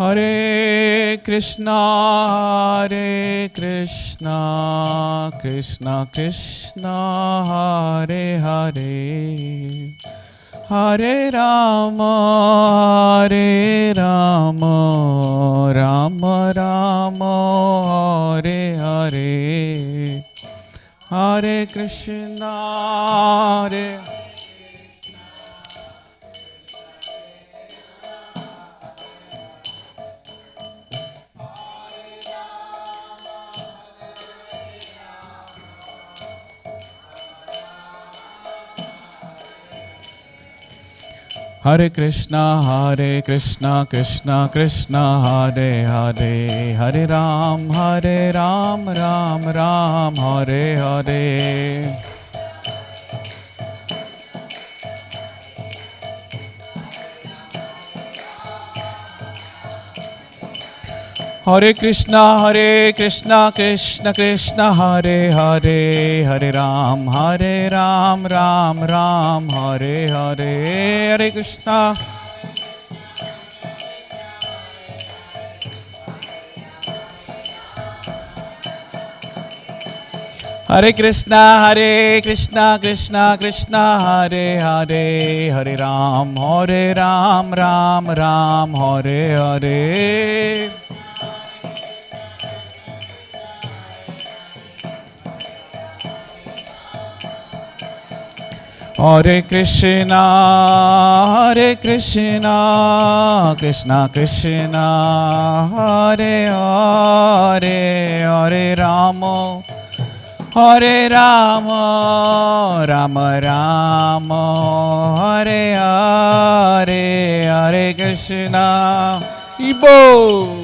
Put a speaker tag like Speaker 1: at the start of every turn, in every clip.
Speaker 1: Hare Krishna, Krishna Krishna, Hare Hare, Hare Rama, Rama Rama, Hare Hare, Hare Krishna, Hare Hare Krishna, Krishna Krishna, Hare Hare, Hare Ram, Ram Ram, Hare Hare. Hare Krishna, Krishna Krishna, Hare Hare, Hare Ram, Ram Ram, Hare Hare. Hare Krishna. Hare Krishna, Krishna Krishna, Hare Hare, Hare Ram, Ram Ram, Hare Hare. Hare Krishna, Krishna Krishna, Hare Hare, Hare Rama, Rama Rama, Hare Hare, Hare Krishna. Ibo.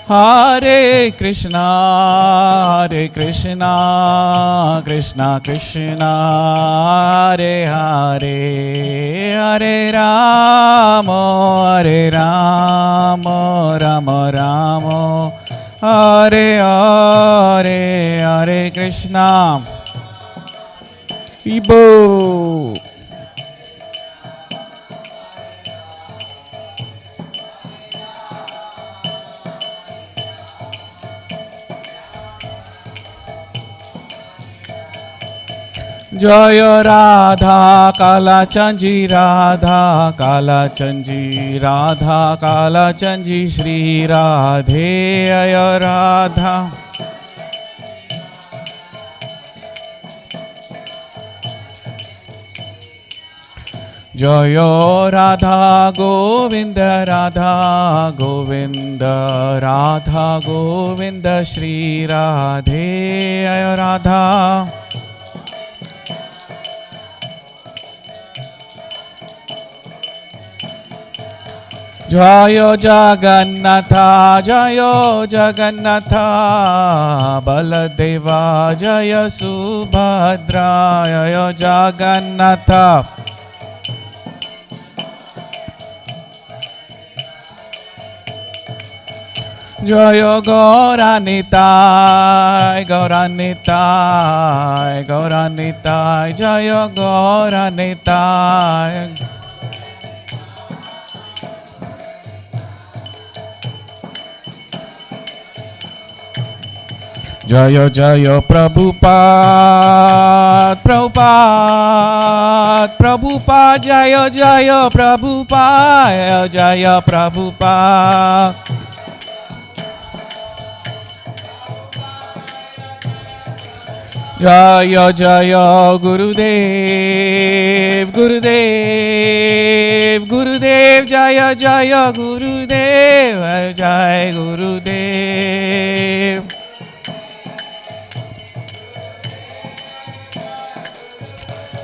Speaker 1: Hare Krishna, Krishna Krishna, Hare Hare, Hare Rama, Rama Rama, Hare Hare, Hare Krishna. Ibo. Jaya Radha Kala Chanji, Radha Kala Chanji, Radha Kala Chanji, Shri Radhe Jaya Radha. Jaya Radha Govinda, Radha Govinda, Radha Govinda, Shri Radhe Jaya Radha. Jaya Jagannatha, Jaya Jagannatha, Baladeva, Jaya Subhadra, Jaya Jagannatha. Jaya Gauranitai, Gauranitai, Gauranitai, Jaya Gauranitai. Jaya Jaya Prabhupada, Prabhupada, Prabhupada, Jaya Jaya Prabhupada, Jaya Prabhupada. Jaya Jaya Gurudev, Gurudev, Gurudev, Jaya Jaya Gurudev, Jai Gurudev.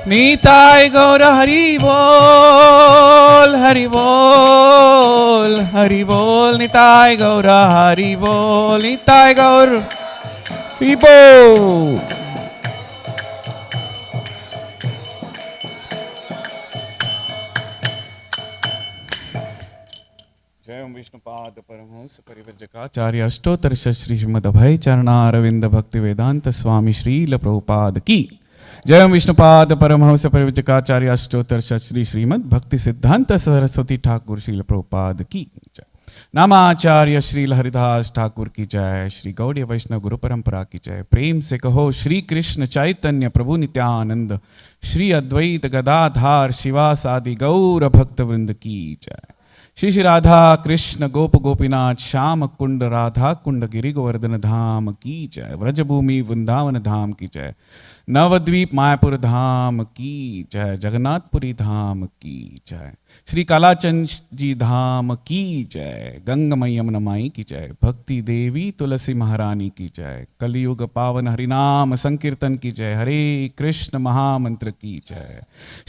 Speaker 1: Nitai Gaura Hari Bol, Hari Bol, Hari Bol, Nitai Gaura Hari Bol, Nitai Gaur Hari Bol. Jai Om Vishnu. Vishnupad Paramhans परिव्रजकाचार्य अष्टोत्तर Shri Shrimad अभय चरणारविंद भक्ति वेदांत स्वामी श्रील प्रभुपाद की जय। विष्णुपाद परमहंस परिव्रजकाचार्य अष्टोत्तर श्री श्रीमद भक्ति सिद्धांत सरस्वती ठाकुर श्रील प्रभुपाद की जय। नामाचार्य श्रील हरिदास ठाकुर की जय। श्री गौड़ीय वैष्णव गुरु परंपरा की जय। प्रेम से कहो श्री कृष्ण चैतन्य प्रभु नित्यानंद श्री अद्वैत गदाधार शिवासादि गौर भक्त वृंद की जय। श्री श्री राधा कृष्ण गोप गोपीनाथ श्याम कुंड राधा कुंड गिरि गोवर्धन धाम की जय। व्रजभूमि वृंदावन धाम की जय। नवद्वीप मायापुर धाम की जय। जगन्नाथपुरी धाम की जय। श्री कालाचंद जी धाम की जय। गंगमय यमुना माई की जय। भक्ति देवी तुलसी महारानी की जय। कलियुग पावन हरिनाम संकीर्तन की जय। हरे कृष्ण महामंत्र की जय।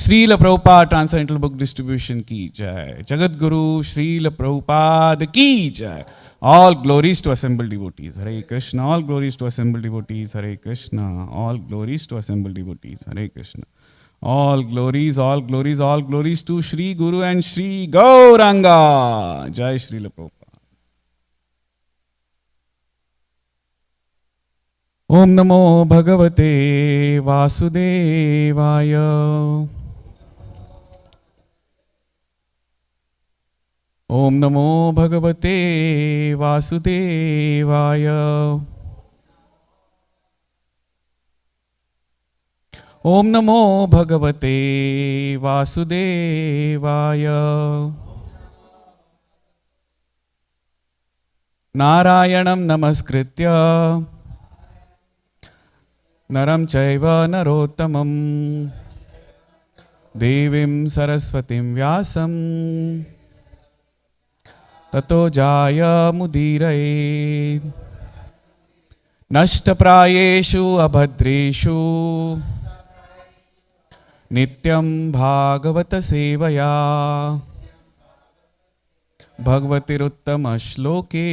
Speaker 1: Srila Prabhupada transcendental book distribution की जय। जगत गुरु श्रील प्रभुपाद की जय। All glories to assembled devotees. Hare Krishna. All glories to assembled devotees. Hare Krishna. All glories to assembled devotees. Hare Krishna. All glories, all glories, all glories to Shri Guru and Shri Gauranga. Jai Shri Prabhupada. Om Namo Bhagavate Vasudevaya. Om Namo Bhagavate Vasudevaya. Om Namo Bhagavate Vasudevaya. Narayanam Namaskritya Naram Chaiva Narottamam Devim Saraswatim Vyasam ततो जाया मुदीरये। नष्टप्रायेषु अभद्रेषु नित्यं भागवत सेवया भगवतिरुत्तम श्लोके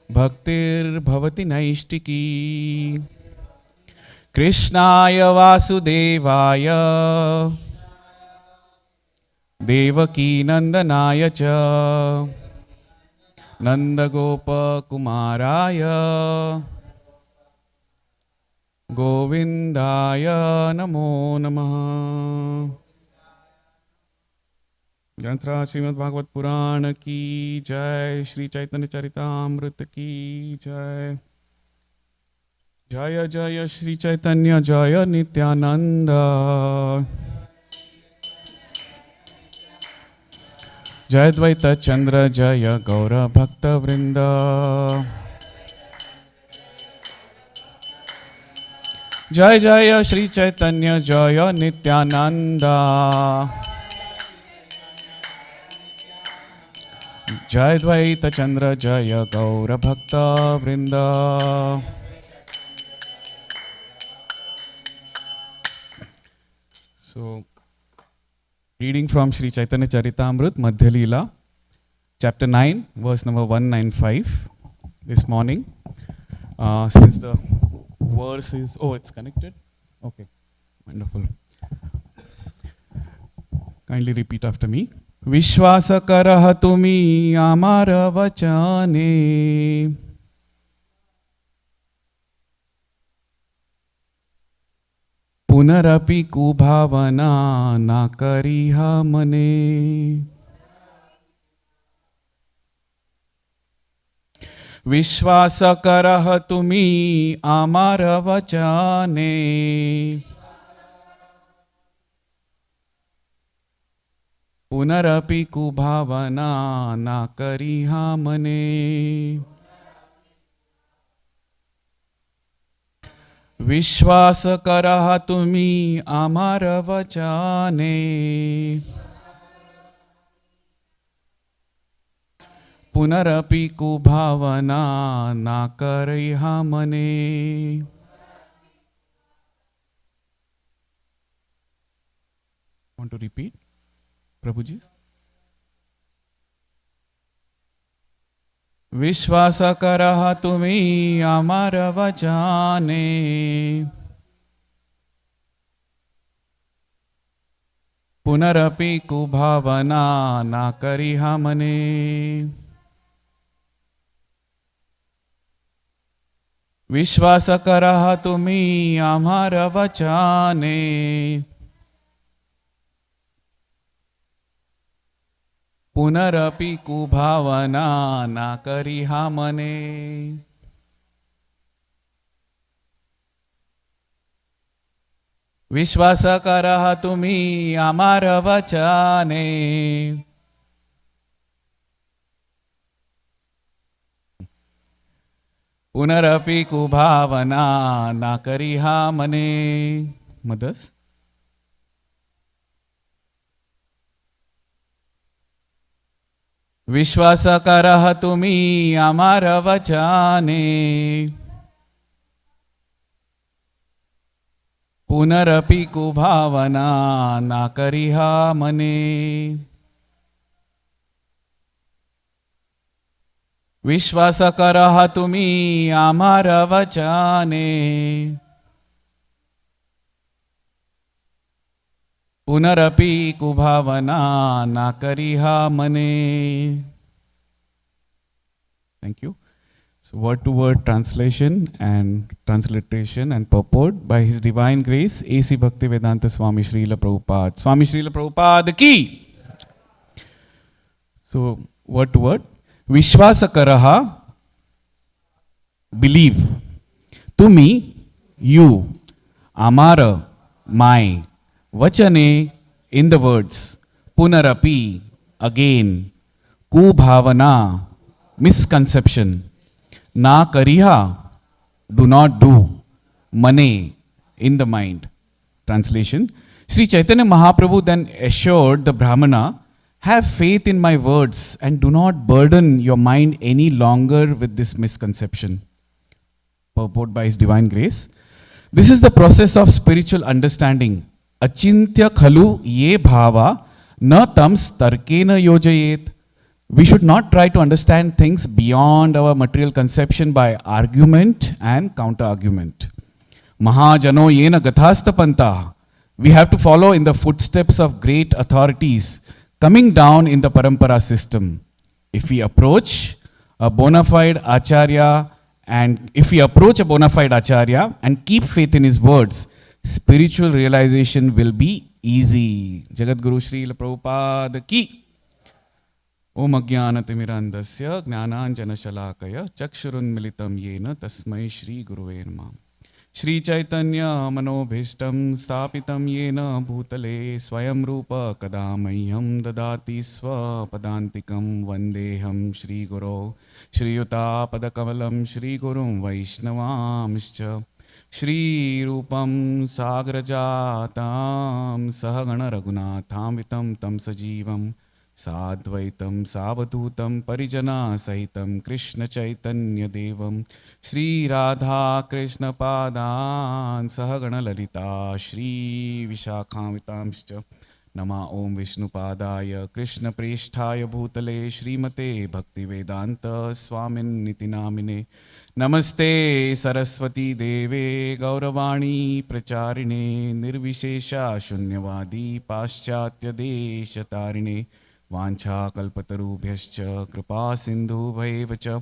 Speaker 1: भक्तिर्भवति नैष्टिकी। कृष्णाय वासुदेवाय देवकी नंदनाय च नंदगोपकुमाराय गोविंदाय नमो नमः। ग्रंथराज श्रीमद् भागवत पुराण की जय। श्री चैतन्य चरितामृत की जय। जय जय श्री चैतन्य जय नित्यानंद। जय द्वैत चंद्र जय गौर भक्त वृंद। जय जय श्री चैतन्य जय नित्यानंद। जय द्वैत चंद्र जय गौर भक्त वृंद। So reading from Sri Caitanya Charitamrta, Madhya Leela, chapter 9, verse number 195 this morning. Since the verse is, oh, it's connected? Okay, wonderful. Kindly repeat after me. Vishwasa karah tumi amara vachane. पुनरपि कुभावना ना करिहा मने। विश्वास करह तुमी आमार वचने। पुनरपि कुभावना ना करिहा मने। विश्वास करह तुमी आमार वचने। पुनरपि कुभावना ना करिहा मने। Want to repeat, Prabhuji? विश्वास करह तुमी आमार वचने। पुनरपि कुभावना ना करिहा मने। विश्वास करह तुम्ही आम्हार वचने, पुनरपि कुभावना ना करिहा मने। विश्वास करह तुम्ही आम्हार वचने, पुनरपि कुभावना ना करिहा मने. मदस विश्वास करह तुम्ही आम्हार वचने, पुनरपि कुभावना ना करिहा मने. विश्वास करह तुम्ही आम्हार वचने, पुनरपि कुभावना ना करिहा मने. Thank you. So word to word translation and transliteration and purport by His Divine Grace A.C. Bhaktivedanta Swami Srila Prabhupada. Swami Srila Prabhupada ki. So word to word. Vishwasa karaha, believe. Tumi, you. Amara, my. Vachane, in the words. Punarapi, again. Kubhavana, misconception. Na kariha, do not do. Mane, in the mind. Translation. Sri Chaitanya Mahaprabhu then assured the Brahmana, have faith in my words and do not burden your mind any longer with this misconception. Purport by His Divine Grace. This is the process of spiritual understanding. Achintya khalu ye bhava na tams tarkena yojayet. We should not try to understand things beyond our material conception by argument and counter-argument. Mahajano yena gathasta panta. We have to follow in the footsteps of great authorities coming down in the parampara system. If we approach a bona fide acharya and keep faith in his words, spiritual realization will be easy. Jagat Guru Srila Prabhupada ki. Om Ajnanatimirandasya Jnananjana Shalakaya Chakshurunmilitam Yena Tasmai Shri Guruve Namah. Shri Caitanya Manobhishtam Stapitam Yena Bhutale Swayam Rupa Kadamayyam Dadati Swapadantikam Vandeham Shri Guru Shri Yuta Padakavalam Shri Gurum Vaishnavamscha Shri Rupam Sagrajatam Sahagana Raghunatham Tam Sajivam Sadvaitam Savadhutam Parijana Sahitam Krishna Chaitanya Devam Shri Radha Krishna Padan Sahagana Lalita Shri Vishakamitamscha Nama Om Vishnu Padaya Krishna Presthaya Bhutale Shrimate Bhakti Vedanta Swamin Nitinamine Namaste Saraswati Deve Gauravani Pracharine Nirvishesha Shunyavadi Paschatya Deshatarine Vancha kalpatarubhyascha kripa sindhubhaiva cha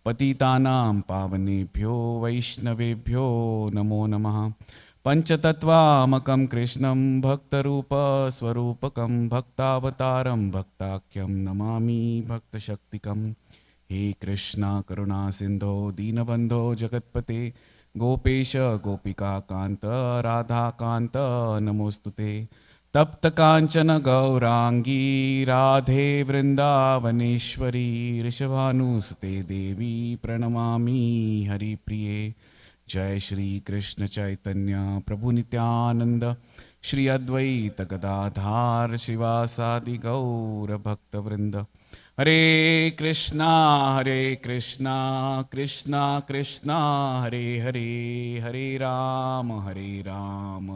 Speaker 1: patitanam pavanebhyo vaishnavebhyo namo namaha. Panchatattvamakam krishnam bhaktarupa swarupakam bhaktavataram bhaktakyam namami bhaktashaktikam. He Krishna karuna sindho dinabandho jagatpate gopesha gopika kanta radha kanta namostute. तप्त कांचन गौरांगी राधे वृंदावनेश्वरी ऋषभानुसुते देवी प्रणमामि हरिप्रिये. जय श्री कृष्ण चैतन्य प्रभु नित्यानंद श्री अद्वैत गदाधार शिवासादि गौर भक्त वृंद. हरे कृष्णा कृष्णा कृष्णा हरे हरे, हरे Ram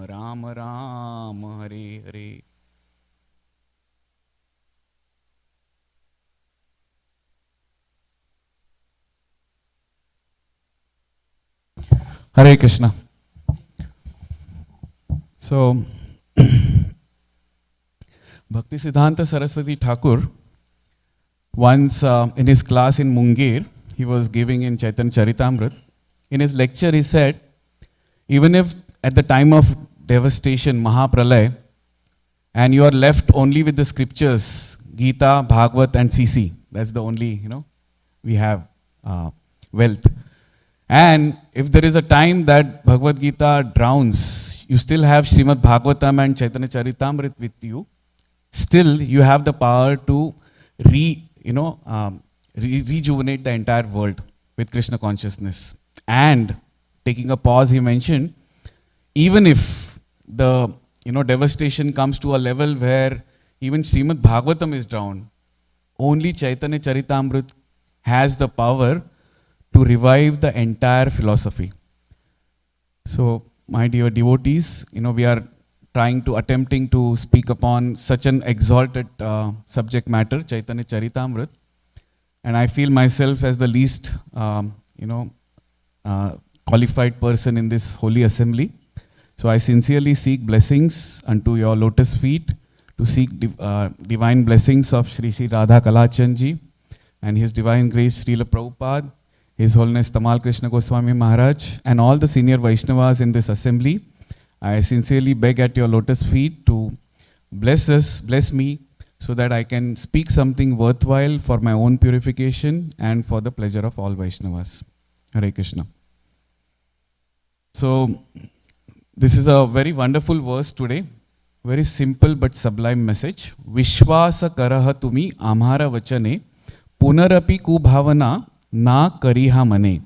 Speaker 1: Ram Ram Hare Hare. Hare Krishna. So Bhaktisiddhanta Saraswati Thakur, once in his class in Munger, he was giving in Chaitanya Charitamrta. In his lecture, he said, even if at the time of devastation, Mahapralay, and you are left only with the scriptures, Gita, Bhagavad, and CC, that's the only, we have wealth. And if there is a time that Bhagavad Gita drowns, you still have Srimad Bhagavatam and Chaitanya Charitamrita with you. Still, you have the power to rejuvenate the entire world with Krishna consciousness. And taking a pause, he mentioned, even if the devastation comes to a level where even Srimad Bhagavatam is drowned, only Chaitanya Charitamrita has the power to revive the entire philosophy. So, my dear devotees, we are attempting to speak upon such an exalted subject matter, Chaitanya Charitamrita, and I feel myself as the least, qualified person in this holy assembly. So I sincerely seek blessings unto your lotus feet, to seek divine blessings of Sri Sri Radha Kalachandji and His Divine Grace Srila Prabhupada, His Holiness Tamal Krishna Goswami Maharaj, and all the senior Vaishnavas in this assembly. I sincerely beg at your lotus feet to bless me, so that I can speak something worthwhile for my own purification and for the pleasure of all Vaishnavas. Hare Krishna. So, this is a very wonderful verse today. Very simple but sublime message. Vishwasa karaha tumi amhara vachane punarapi ku bhavana na kariha mane.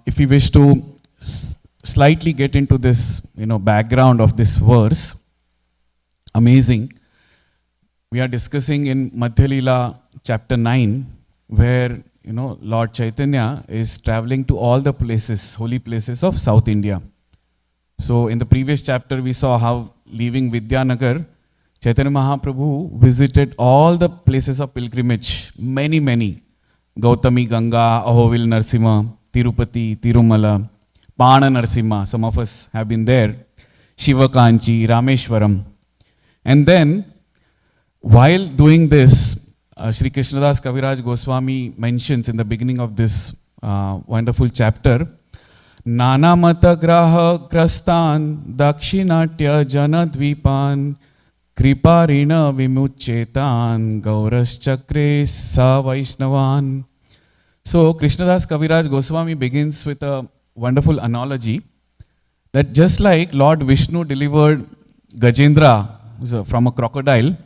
Speaker 1: If we wish to slightly get into this, background of this verse, amazing. We are discussing in Madhya Leela chapter 9, where Lord Chaitanya is traveling to all the places, holy places of South India. So in the previous chapter, we saw how, leaving Vidyanagar, Chaitanya Mahaprabhu visited all the places of pilgrimage, many. Gautami Ganga, Ahovil Narsimha, Tirupati, Tirumala, Pana Narsimha, some of us have been there, Shivakanchi, Rameshwaram. And then, while doing this, Sri Krishnadas Kaviraj Goswami mentions in the beginning of this wonderful chapter, Nana Mata Graha Krastan Dakshinatya Janadvipan Kriparina Vimuchetan Gauras Chakre Sa Vaishnavan. So, Krishnadas Kaviraj Goswami begins with a wonderful analogy that just like Lord Vishnu delivered Gajendra from a crocodile,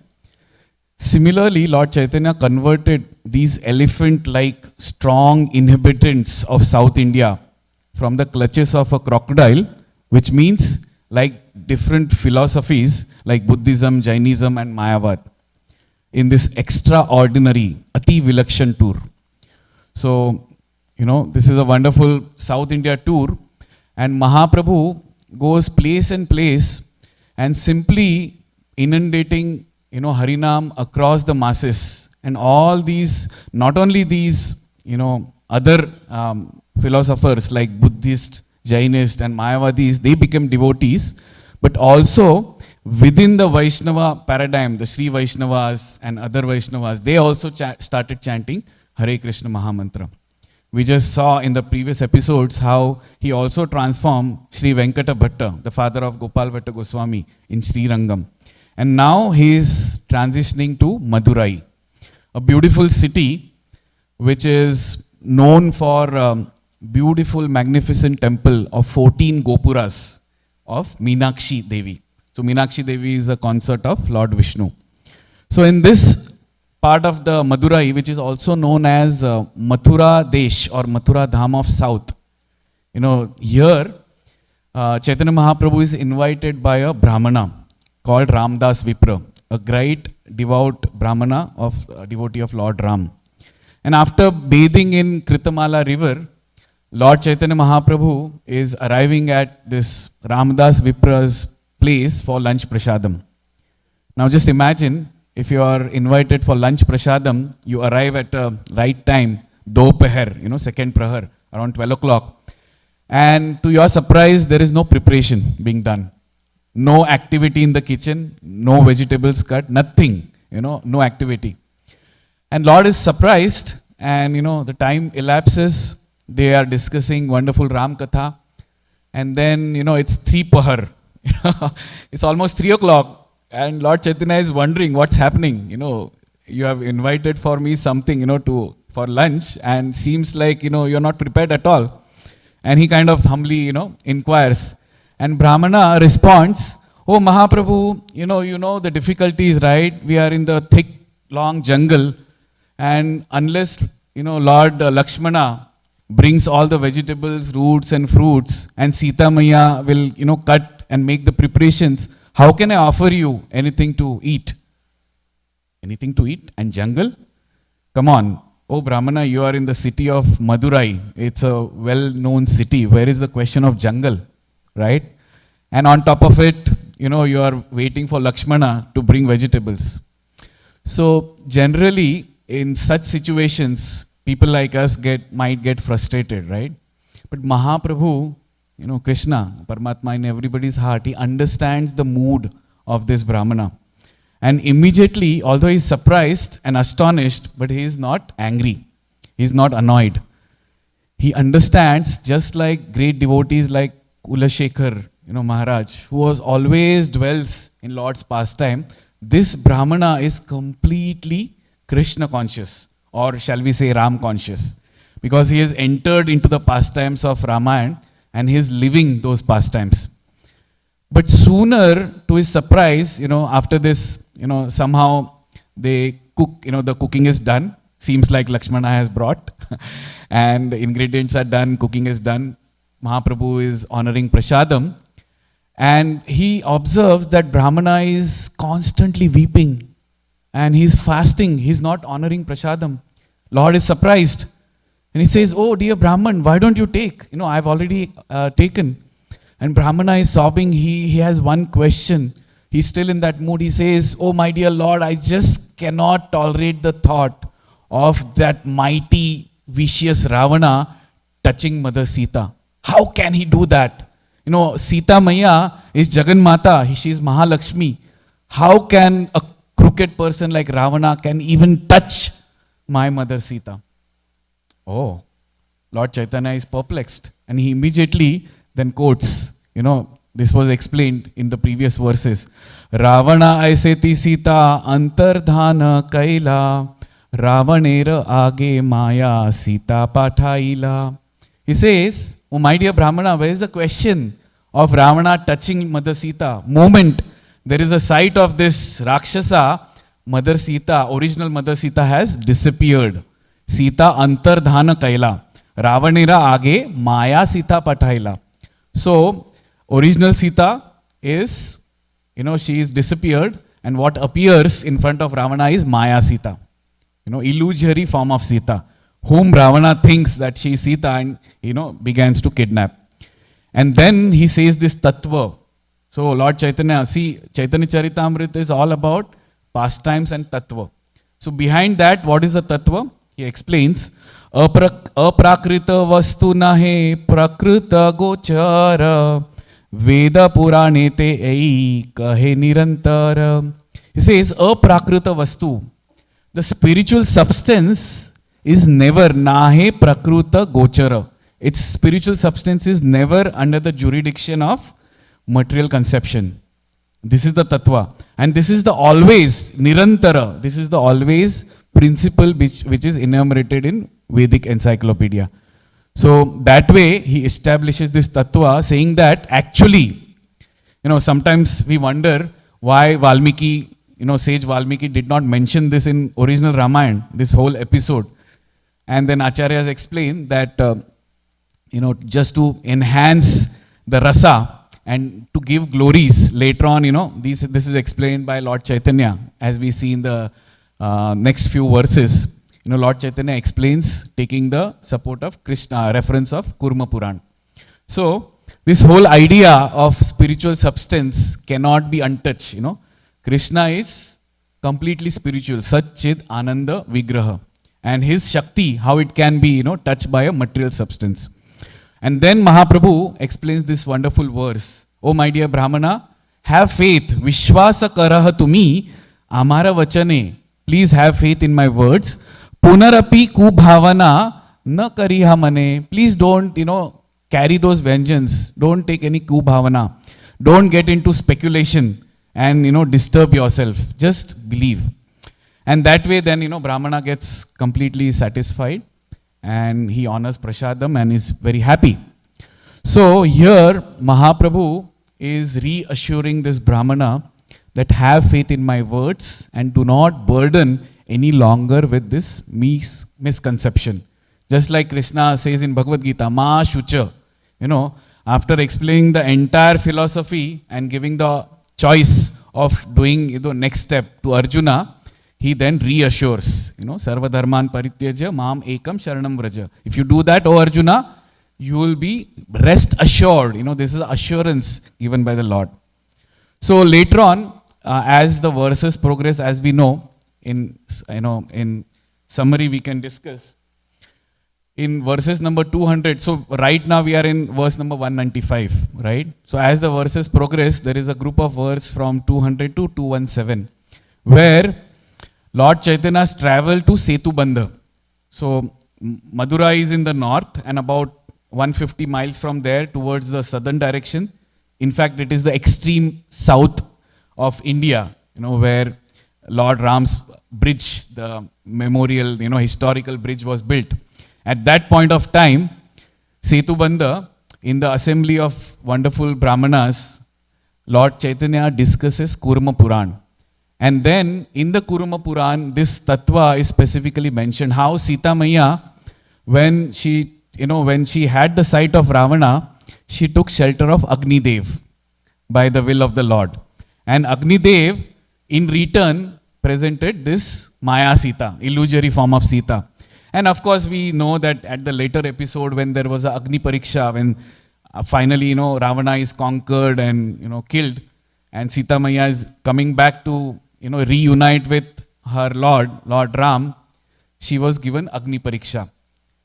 Speaker 1: similarly Lord Chaitanya converted these elephant-like strong inhabitants of South India from the clutches of a crocodile, which means like different philosophies like Buddhism, Jainism and Mayavad, in this extraordinary Ati Vilakshan tour. So, this is a wonderful South India tour, and Mahaprabhu goes place and place and simply inundating, Harinam across the masses. And all these, not only these, other philosophers like Buddhist, Jainist and Mayavadis, they became devotees, but also within the Vaishnava paradigm, the Sri Vaishnavas and other Vaishnavas, they also started chanting Hare Krishna Mahamantra. We just saw in the previous episodes how he also transformed Sri Venkata Bhatta, the father of Gopal Bhatta Goswami, in Sri Rangam. And now he is transitioning to Madurai, a beautiful city which is known for beautiful, magnificent temple of 14 Gopuras of Meenakshi Devi. So Meenakshi Devi is a consort of Lord Vishnu. So in this part of the Madurai, which is also known as Mathura Desh or Mathura Dham of South, here Chaitanya Mahaprabhu is invited by a Brahmana called Ramdas Vipra, a great devout Brahmana devotee of Lord Ram. And after bathing in Kritamala river, Lord Chaitanya Mahaprabhu is arriving at this Ramdas Vipra's place for lunch prasadam. Now just imagine, if you are invited for lunch prasadam, you arrive at a right time, Dopahar, second prahar, around 12 o'clock. And to your surprise, there is no preparation being done. No activity in the kitchen, no vegetables cut, nothing, no activity. And Lord is surprised, and the time elapses. They are discussing wonderful Ram Katha, and then it's 3 pahar. It's almost 3 o'clock, and Lord Chaitanya is wondering what's happening. You have invited for me something, for lunch, and seems like you're not prepared at all. And he kind of humbly, inquires, and Brahmana responds, "Oh Mahaprabhu, you know the difficulties, right? We are in the thick, long jungle, and unless Lord Lakshmana brings all the vegetables, roots and fruits, and Sita Maya will cut and make the preparations, how can I offer you anything to eat?" Anything to eat and jungle? Come on. Oh Brahmana, you are in the city of Madurai. It's a well-known city. Where is the question of jungle, right? And on top of it, you are waiting for Lakshmana to bring vegetables. So generally, in such situations, people like us might get frustrated, right? But Mahaprabhu, Krishna, Paramatma in everybody's heart, he understands the mood of this Brahmana. And immediately, although he is surprised and astonished, but he is not angry. He is not annoyed. He understands, just like great devotees like Kulashekar, Maharaj, who was always dwells in Lord's pastime, this Brahmana is completely Krishna conscious, or shall we say Ram conscious, because he has entered into the pastimes of Ramayana and he is living those pastimes. But sooner, to his surprise, after this, somehow they cook, the cooking is done. Seems like Lakshmana has brought, and the ingredients are done, cooking is done. Mahaprabhu is honoring prasadam, and he observes that Brahmana is constantly weeping, and he's fasting, he's not honoring prasadam. Lord is surprised, and he says, "Oh dear Brahman, why don't you take? I've already taken." And Brahmana is sobbing. He has one question. He's still in that mood. He says, "Oh my dear Lord, I just cannot tolerate the thought of that mighty, vicious Ravana touching Mother Sita. How can he do that? Sita Maya is Jagan Mata. She is Mahalakshmi. How can a crooked person like Ravana can even touch my Mother Sita?" Oh, Lord Chaitanya is perplexed. And he immediately then quotes, this was explained in the previous verses. Ravana aiseti Sita antardhana kaila, Ravanera age maya Sita pathaila. He says, "Oh my dear Brahmana, where is the question of Ravana touching Mother Sita? Moment there is a sight of this Rakshasa, Mother Sita, original Mother Sita has disappeared. Sita antardhana kaila, Ravanera age maya Sita pathaila." So, original Sita is, she is disappeared, and what appears in front of Ravana is Maya Sita, illusory form of Sita, whom Ravana thinks that she is Sita and, begins to kidnap. And then he says this tattva. So, Lord Chaitanya, see, Chaitanya Caritamrta is all about pastimes and tattva. So, behind that, what is the tattva? He explains, अप्राकृत वस्तु नहे प्रकृत गोचर वेद पुराणे ते ऐ कहे निरंतर. He says aprakrita vastu, the spiritual substance is never nahe prakruta gochara. Its spiritual substance is never under the jurisdiction of material conception. This is the tattva, and this is the always nirantara. This is the always principle which is enumerated in Vedic encyclopedia. So that way he establishes this tattva, saying that actually, sometimes we wonder why Valmiki, sage Valmiki did not mention this in original Ramayana, this whole episode. And then Acharyas explain that, just to enhance the rasa and to give glories later on, this is explained by Lord Chaitanya, as we see in the next few verses. Lord Chaitanya explains taking the support of Krishna, reference of Kurma Puran. So, this whole idea of spiritual substance cannot be untouched. Krishna is completely spiritual, Sat Chid Ananda Vigraha. And his Shakti, how it can be, touched by a material substance. And then Mahaprabhu explains this wonderful verse. Oh my dear Brahmana, have faith, Vishwasa karah tumi, amara vachane, please have faith in my words. Punarapi ku bhavana na kariha mane, please don't, carry those vengeance. Don't take any ku bhavana. Don't get into speculation and, disturb yourself. Just believe. And that way then, Brahmana gets completely satisfied and he honors Prasadam and is very happy. So here Mahaprabhu is reassuring this Brahmana that have faith in my words and do not burden any longer with this misconception. Just like Krishna says in Bhagavad Gita, Ma Shucha, after explaining the entire philosophy and giving the choice of doing the next step to Arjuna, he then reassures, Sarva Dharman Parityaja Mam Ekam Sharanam Vraja. If you do that, O Arjuna, you will be rest assured. This is assurance given by the Lord. So later on, as the verses progress, as we know, in summary we can discuss. In verses number 200, so right now we are in verse number 195, right? So as the verses progress, there is a group of verses from 200 to 217, where Lord Chaitanya has traveled to Setubandha. So Madura is in the north and about 150 miles from there towards the southern direction. In fact, it is the extreme south of India, where Lord Ram's bridge, the memorial, historical bridge was built. At that point of time, Setubandha, in the assembly of wonderful Brahmanas, Lord Chaitanya discusses Kurma Puran. And then in the Kurma Puran, this tattva is specifically mentioned, how Sita Maiya, when she had the sight of Ravana, she took shelter of Agni Dev by the will of the Lord. And Agni Dev, in return, presented this Maya Sita, illusory form of Sita. And of course, we know that at the later episode, when there was a Agni Pariksha, when finally, Ravana is conquered and, killed, and Sita Maya is coming back to, reunite with her Lord Ram, she was given Agni Pariksha.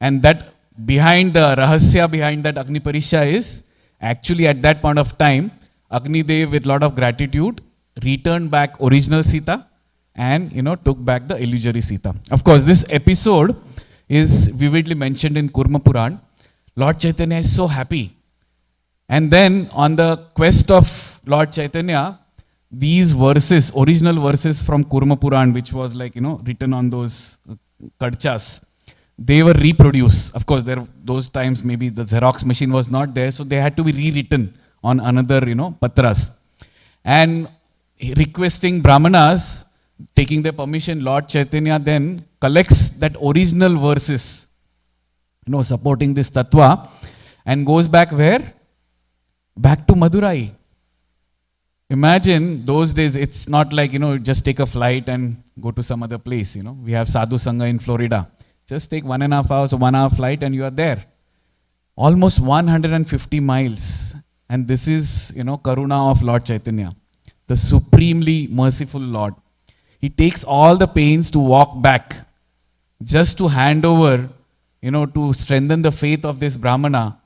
Speaker 1: And that behind the rahasya behind that Agni Pariksha is, actually at that point of time, Agni Dev with lot of gratitude returned back original Sita and, took back the illusory Sita. Of course, this episode is vividly mentioned in Kurma Puran. Lord Chaitanya is so happy. And then on the quest of Lord Chaitanya, these verses, original verses from Kurma Puran, which was written on those kadchas, they were reproduced. Of course, those times maybe the Xerox machine was not there, so they had to be rewritten on another, patras. And requesting Brahmanas, taking their permission, Lord Chaitanya then collects that original verses, supporting this tattva, and goes back where? Back to Madurai. Imagine those days, it's not like, just take a flight and go to some other place, We have Sadhu Sangha in Florida. Just take 1.5 hours or 1 hour flight and you are there. Almost 150 miles. And this is, Karuna of Lord Chaitanya, the supremely merciful Lord. He takes all the pains to walk back, just to hand over, to strengthen the faith of this Brahmana,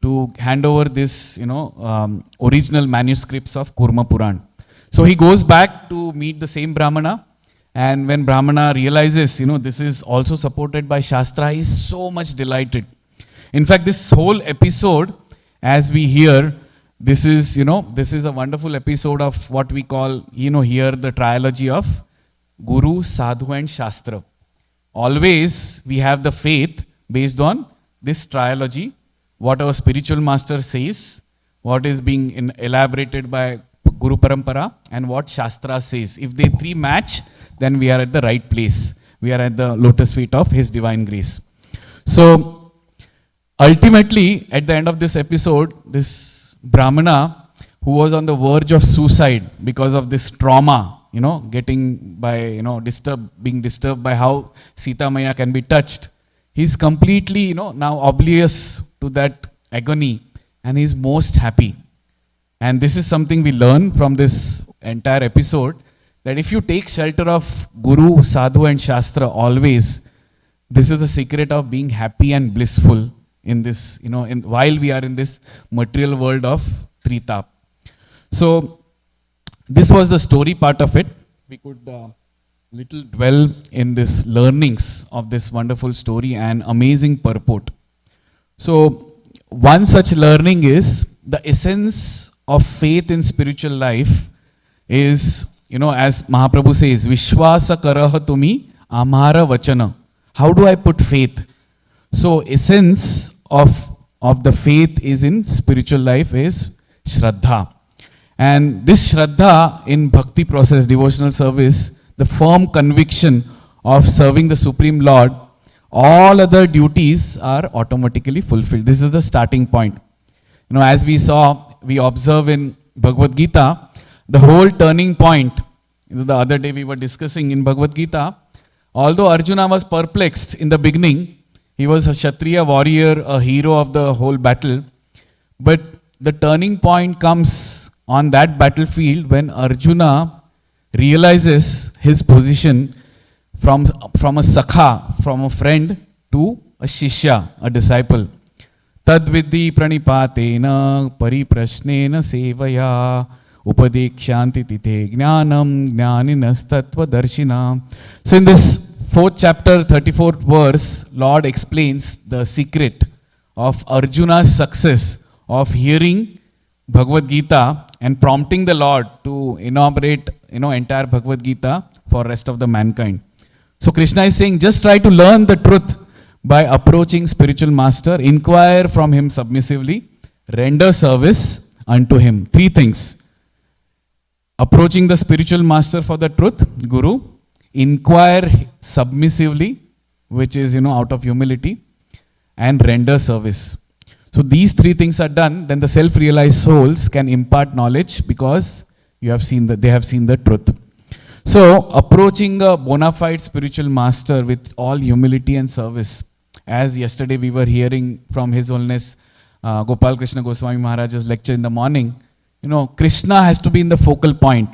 Speaker 1: to hand over this, original manuscripts of Kurma Puran. So he goes back to meet the same Brahmana. And when Brahmana realizes, this is also supported by Shastra, he is so much delighted. In fact, this whole episode, as we hear, this is a wonderful episode of what we call, here the trilogy of Guru, Sadhu and Shastra. Always we have the faith based on this trilogy, what our spiritual master says, what is being elaborated by Guru Parampara, and what Shastra says. If they three match, then we are at the right place. We are at the lotus feet of His divine grace. So, ultimately, at the end of this episode, this Brahmana, who was on the verge of suicide because of this trauma, being disturbed by how Sita Maya can be touched, he's completely, now oblivious to that agony, and he's most happy. And this is something we learn from this entire episode, that if you take shelter of Guru, Sadhu and Shastra always, this is the secret of being happy and blissful in this, while we are in this material world of Tritap. So, this was the story part of it. We could little dwell in this learnings of this wonderful story and amazing purport. So one such learning is the essence of faith in spiritual life is, as Mahaprabhu says, Vishwasa karaha tumi amara vachana. How do I put faith? So essence of the faith is in spiritual life is Shraddha. And this Shraddha in bhakti process, devotional service, the firm conviction of serving the Supreme Lord, all other duties are automatically fulfilled. This is the starting point. As we observe in Bhagavad Gita, the whole turning point, the other day we were discussing in Bhagavad Gita, although Arjuna was perplexed in the beginning, he was a Kshatriya warrior, a hero of the whole battle, but the turning point comes on that battlefield when Arjuna realizes his position from a sakha, from a friend to a shishya, a disciple. Tad vidhi pranipatena pariprashnena sevaya upadekshanti tite jnanam jnaninas tattva darshina. So in this 4th chapter, 34th verse, Lord explains the secret of Arjuna's success of hearing Bhagavad Gita and prompting the Lord to inaugurate, entire Bhagavad Gita for rest of the mankind. So Krishna is saying, just try to learn the truth by approaching spiritual master, inquire from him submissively, render service unto him. 3 things. Approaching the spiritual master for the truth, Guru, inquire submissively, which is, out of humility, and render service. So these 3 things are done, then the self-realized souls can impart knowledge because they have seen the truth. So approaching a bona fide spiritual master with all humility and service, as yesterday we were hearing from His Holiness Gopal Krishna Goswami Maharaj's lecture in the morning, Krishna has to be in the focal point.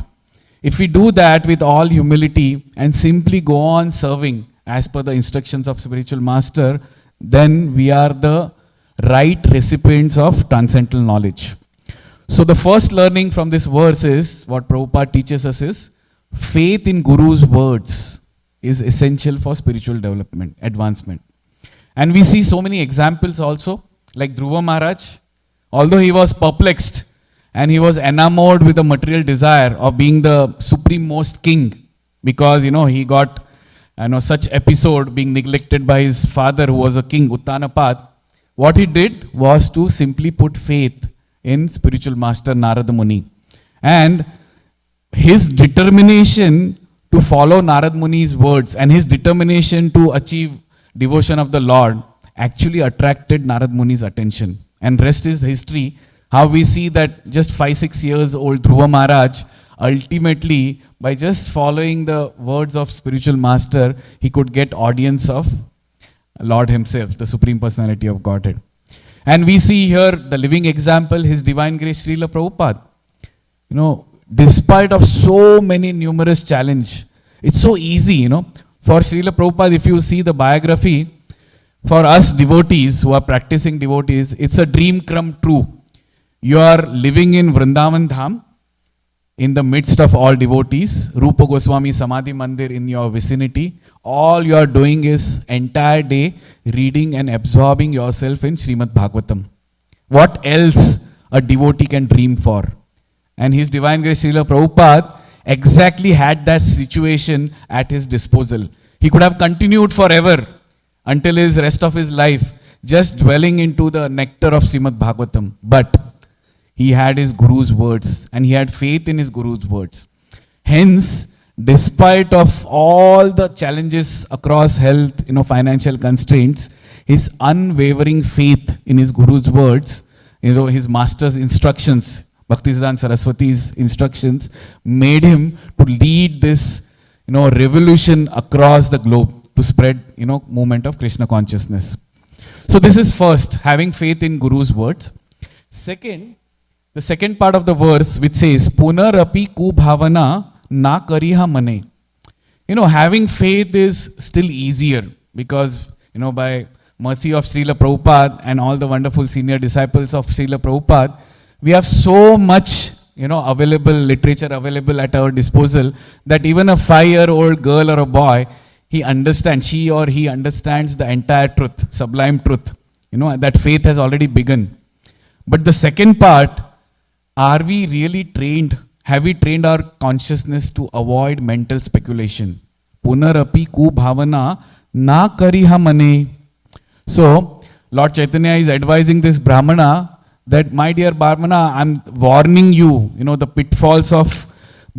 Speaker 1: If we do that with all humility and simply go on serving as per the instructions of spiritual master, then we are the right recipients of transcendental knowledge. So the first learning from this verse is, what Prabhupada teaches us is, faith in Guru's words is essential for spiritual development, advancement. And we see so many examples also, like Dhruva Maharaj, although he was perplexed and he was enamored with the material desire of being the supreme most king, because he got such episode being neglected by his father who was a king, Uttanapad. What he did was to simply put faith in spiritual master Narada Muni. And his determination to follow Narada Muni's words and his determination to achieve devotion of the Lord actually attracted Narada Muni's attention. And rest is history, how we see that just 5-6 years old Dhruva Maharaj, ultimately by just following the words of spiritual master, he could get audience of Lord himself, the Supreme Personality of Godhead. And we see here the living example, His Divine Grace Srila Prabhupada. Despite of so many numerous challenge, it's so easy, For Srila Prabhupada, if you see the biography, for us devotees who are practicing devotees, it's a dream come true. You are living in Vrindavan Dham, in the midst of all devotees, Rupa Goswami Samadhi Mandir in your vicinity. All you are doing is entire day reading and absorbing yourself in Srimad Bhagavatam. What else a devotee can dream for? And His Divine Grace Srila Prabhupada exactly had that situation at his disposal. He could have continued forever until his rest of his life just dwelling into the nectar of Srimad Bhagavatam. But he had his Guru's words and he had faith in his Guru's words. Hence, despite of all the challenges across health, financial constraints, his unwavering faith in his Guru's words, his master's instructions, Bhaktisiddhanta Saraswati's instructions, made him to lead this, revolution across the globe to spread, movement of Krishna consciousness. So this is first, having faith in Guru's words. Second, the second part of the verse which says, Punarapi ku bhavana na kariha mane. Having faith is still easier because, by mercy of Srila Prabhupada and all the wonderful senior disciples of Srila Prabhupada, we have so much available literature available at our disposal, that even a 5-year-old girl or a boy, she or he understands the entire truth, sublime truth. That faith has already begun. But the second part, are we really trained? Have we trained our consciousness to avoid mental speculation? Punarapi ku bhavana na kariha mane. So, Lord Chaitanya is advising this Brahmana that, my dear Brahmana, I'm warning you, the pitfalls of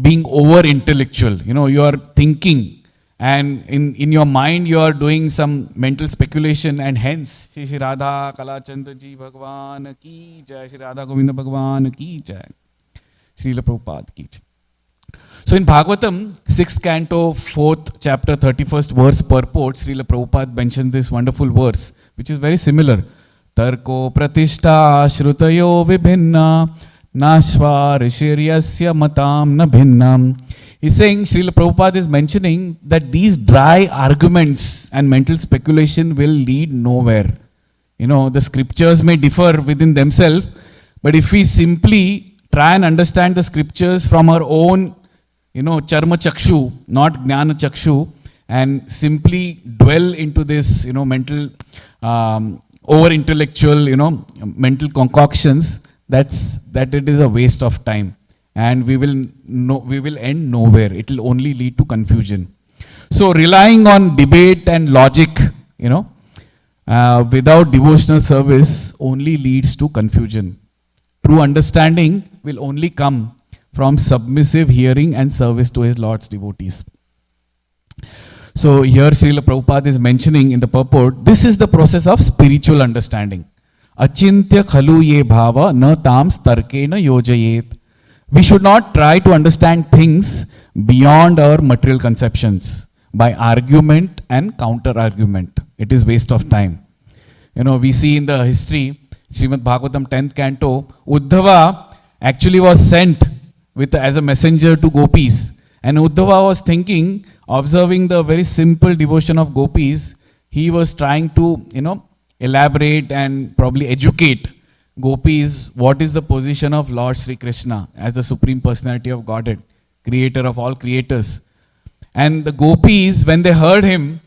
Speaker 1: being over-intellectual. You are thinking, and in your mind you are doing some mental speculation, and hence, Shri Radha Kalachandra Ji Bhagwan Ki Jai, Shri Radha Govinda Bhagwan Ki Jai, Srila Prabhupada Ki Jai. So in Bhagavatam, 6th canto, 4th chapter, 31st verse purport, Srila Prabhupada mentioned this wonderful verse, which is very similar. Tarko pratishta shrutayo vibhinna nashva rishiryasya matam na bhinnam. He's saying, Srila Prabhupada is mentioning that these dry arguments and mental speculation will lead nowhere. The scriptures may differ within themselves, but if we simply try and understand the scriptures from our own charma chakshu, not jnana chakshu, and simply dwell into this, mental, over-intellectual, mental concoctions, that it is a waste of time. And we will end nowhere. It will only lead to confusion. So relying on debate and logic, without devotional service only leads to confusion. True understanding will only come from submissive hearing and service to his Lord's devotees. So here Srila Prabhupada is mentioning in the purport, this is the process of spiritual understanding. Achintya khalu ye bhava na tam starkena yojayet. We should not try to understand things beyond our material conceptions by argument and counter-argument. It is waste of time. We see in the history, Srimad Bhagavatam 10th canto, Uddhava actually was sent as a messenger to gopis. And Uddhava was thinking, observing the very simple devotion of gopis, he was trying to, elaborate and probably educate gopis what is the position of Lord Sri Krishna as the Supreme Personality of Godhead, creator of all creators. And the gopis, when they heard him,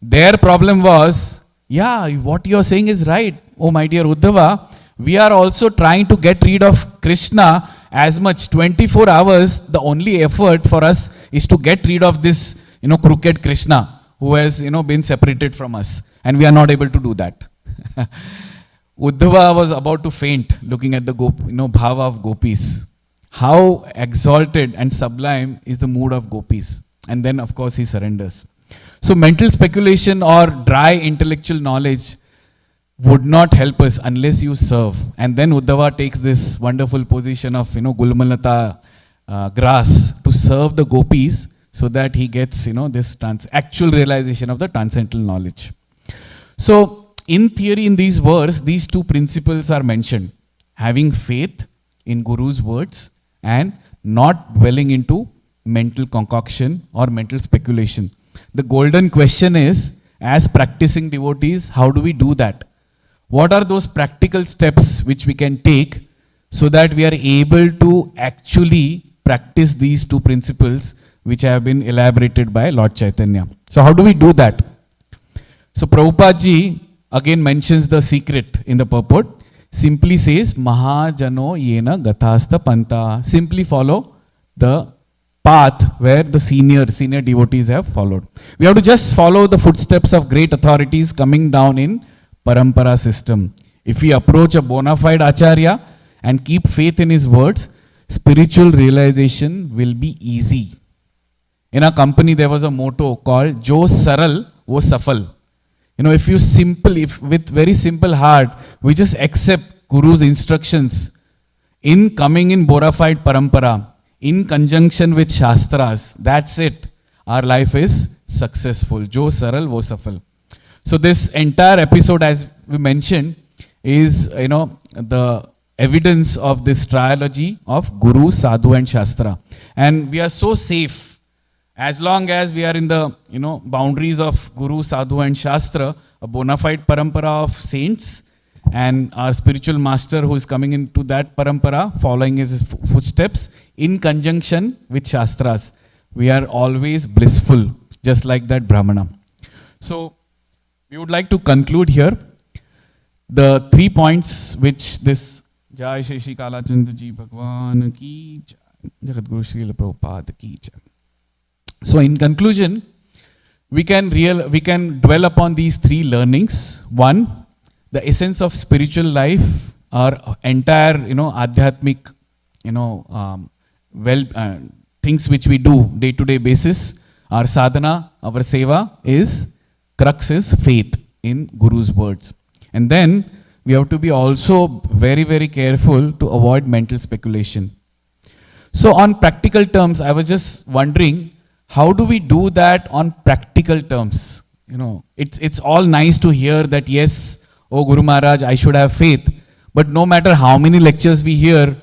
Speaker 1: their problem was, yeah, what you are saying is right. Oh my dear Uddhava, we are also trying to get rid of Krishna as much. 24 hours, the only effort for us is to get rid of this, crooked Krishna who has, been separated from us. And we are not able to do that. Uddhava was about to faint looking at the bhava of gopis. How exalted and sublime is the mood of gopis. And then, of course, he surrenders. So mental speculation or dry intellectual knowledge would not help us unless you serve. And then Uddhava takes this wonderful position of, Gulmalata grass to serve the gopis so that he gets, this actual realization of the transcendental knowledge. So, in theory, in these verses, these two principles are mentioned. Having faith in Guru's words and not dwelling into mental concoction or mental speculation. The golden question is, as practicing devotees, how do we do that? What are those practical steps which we can take so that we are able to actually practice these two principles which have been elaborated by Lord Chaitanya? So how do we do that? So Prabhupada ji again mentions the secret in the purport. Simply says, Mahajano yena gathasta panta. Simply follow the path where the senior devotees have followed. We have to just follow the footsteps of great authorities coming down in parampara system. If we approach a bona fide acharya and keep faith in his words, spiritual realization will be easy. In our company, there was a motto called Jo Saral, Wo Safal. If with very simple heart, we just accept Guru's instructions in coming in bona fide parampara, in conjunction with Shastras, that's it. Our life is successful. Jo Saral, Wo Safal. So this entire episode, as we mentioned, is, the evidence of this trilogy of Guru, Sadhu and Shastra. And we are so safe. As long as we are in the, boundaries of Guru, Sadhu and Shastra, a bona fide parampara of saints, and our spiritual master who is coming into that parampara, following his footsteps, in conjunction with Shastras, we are always blissful, just like that Brahmana. So, we would like to conclude here the 3 points which this Jai Shri Shri Kalachandra Ji Bhagwan Ki Jai, Jagadguru Srila Prabhupada Ki Jai. So, in conclusion, we can dwell upon these 3 learnings. One, the essence of spiritual life, our entire, adhyatmic, things which we do day-to-day basis, our sadhana, our seva crux is faith in Guru's words. And then we have to be also very, very careful to avoid mental speculation. So on practical terms, I was just wondering, how do we do that on practical terms? It's all nice to hear that, yes, oh Guru Maharaj, I should have faith. But no matter how many lectures we hear,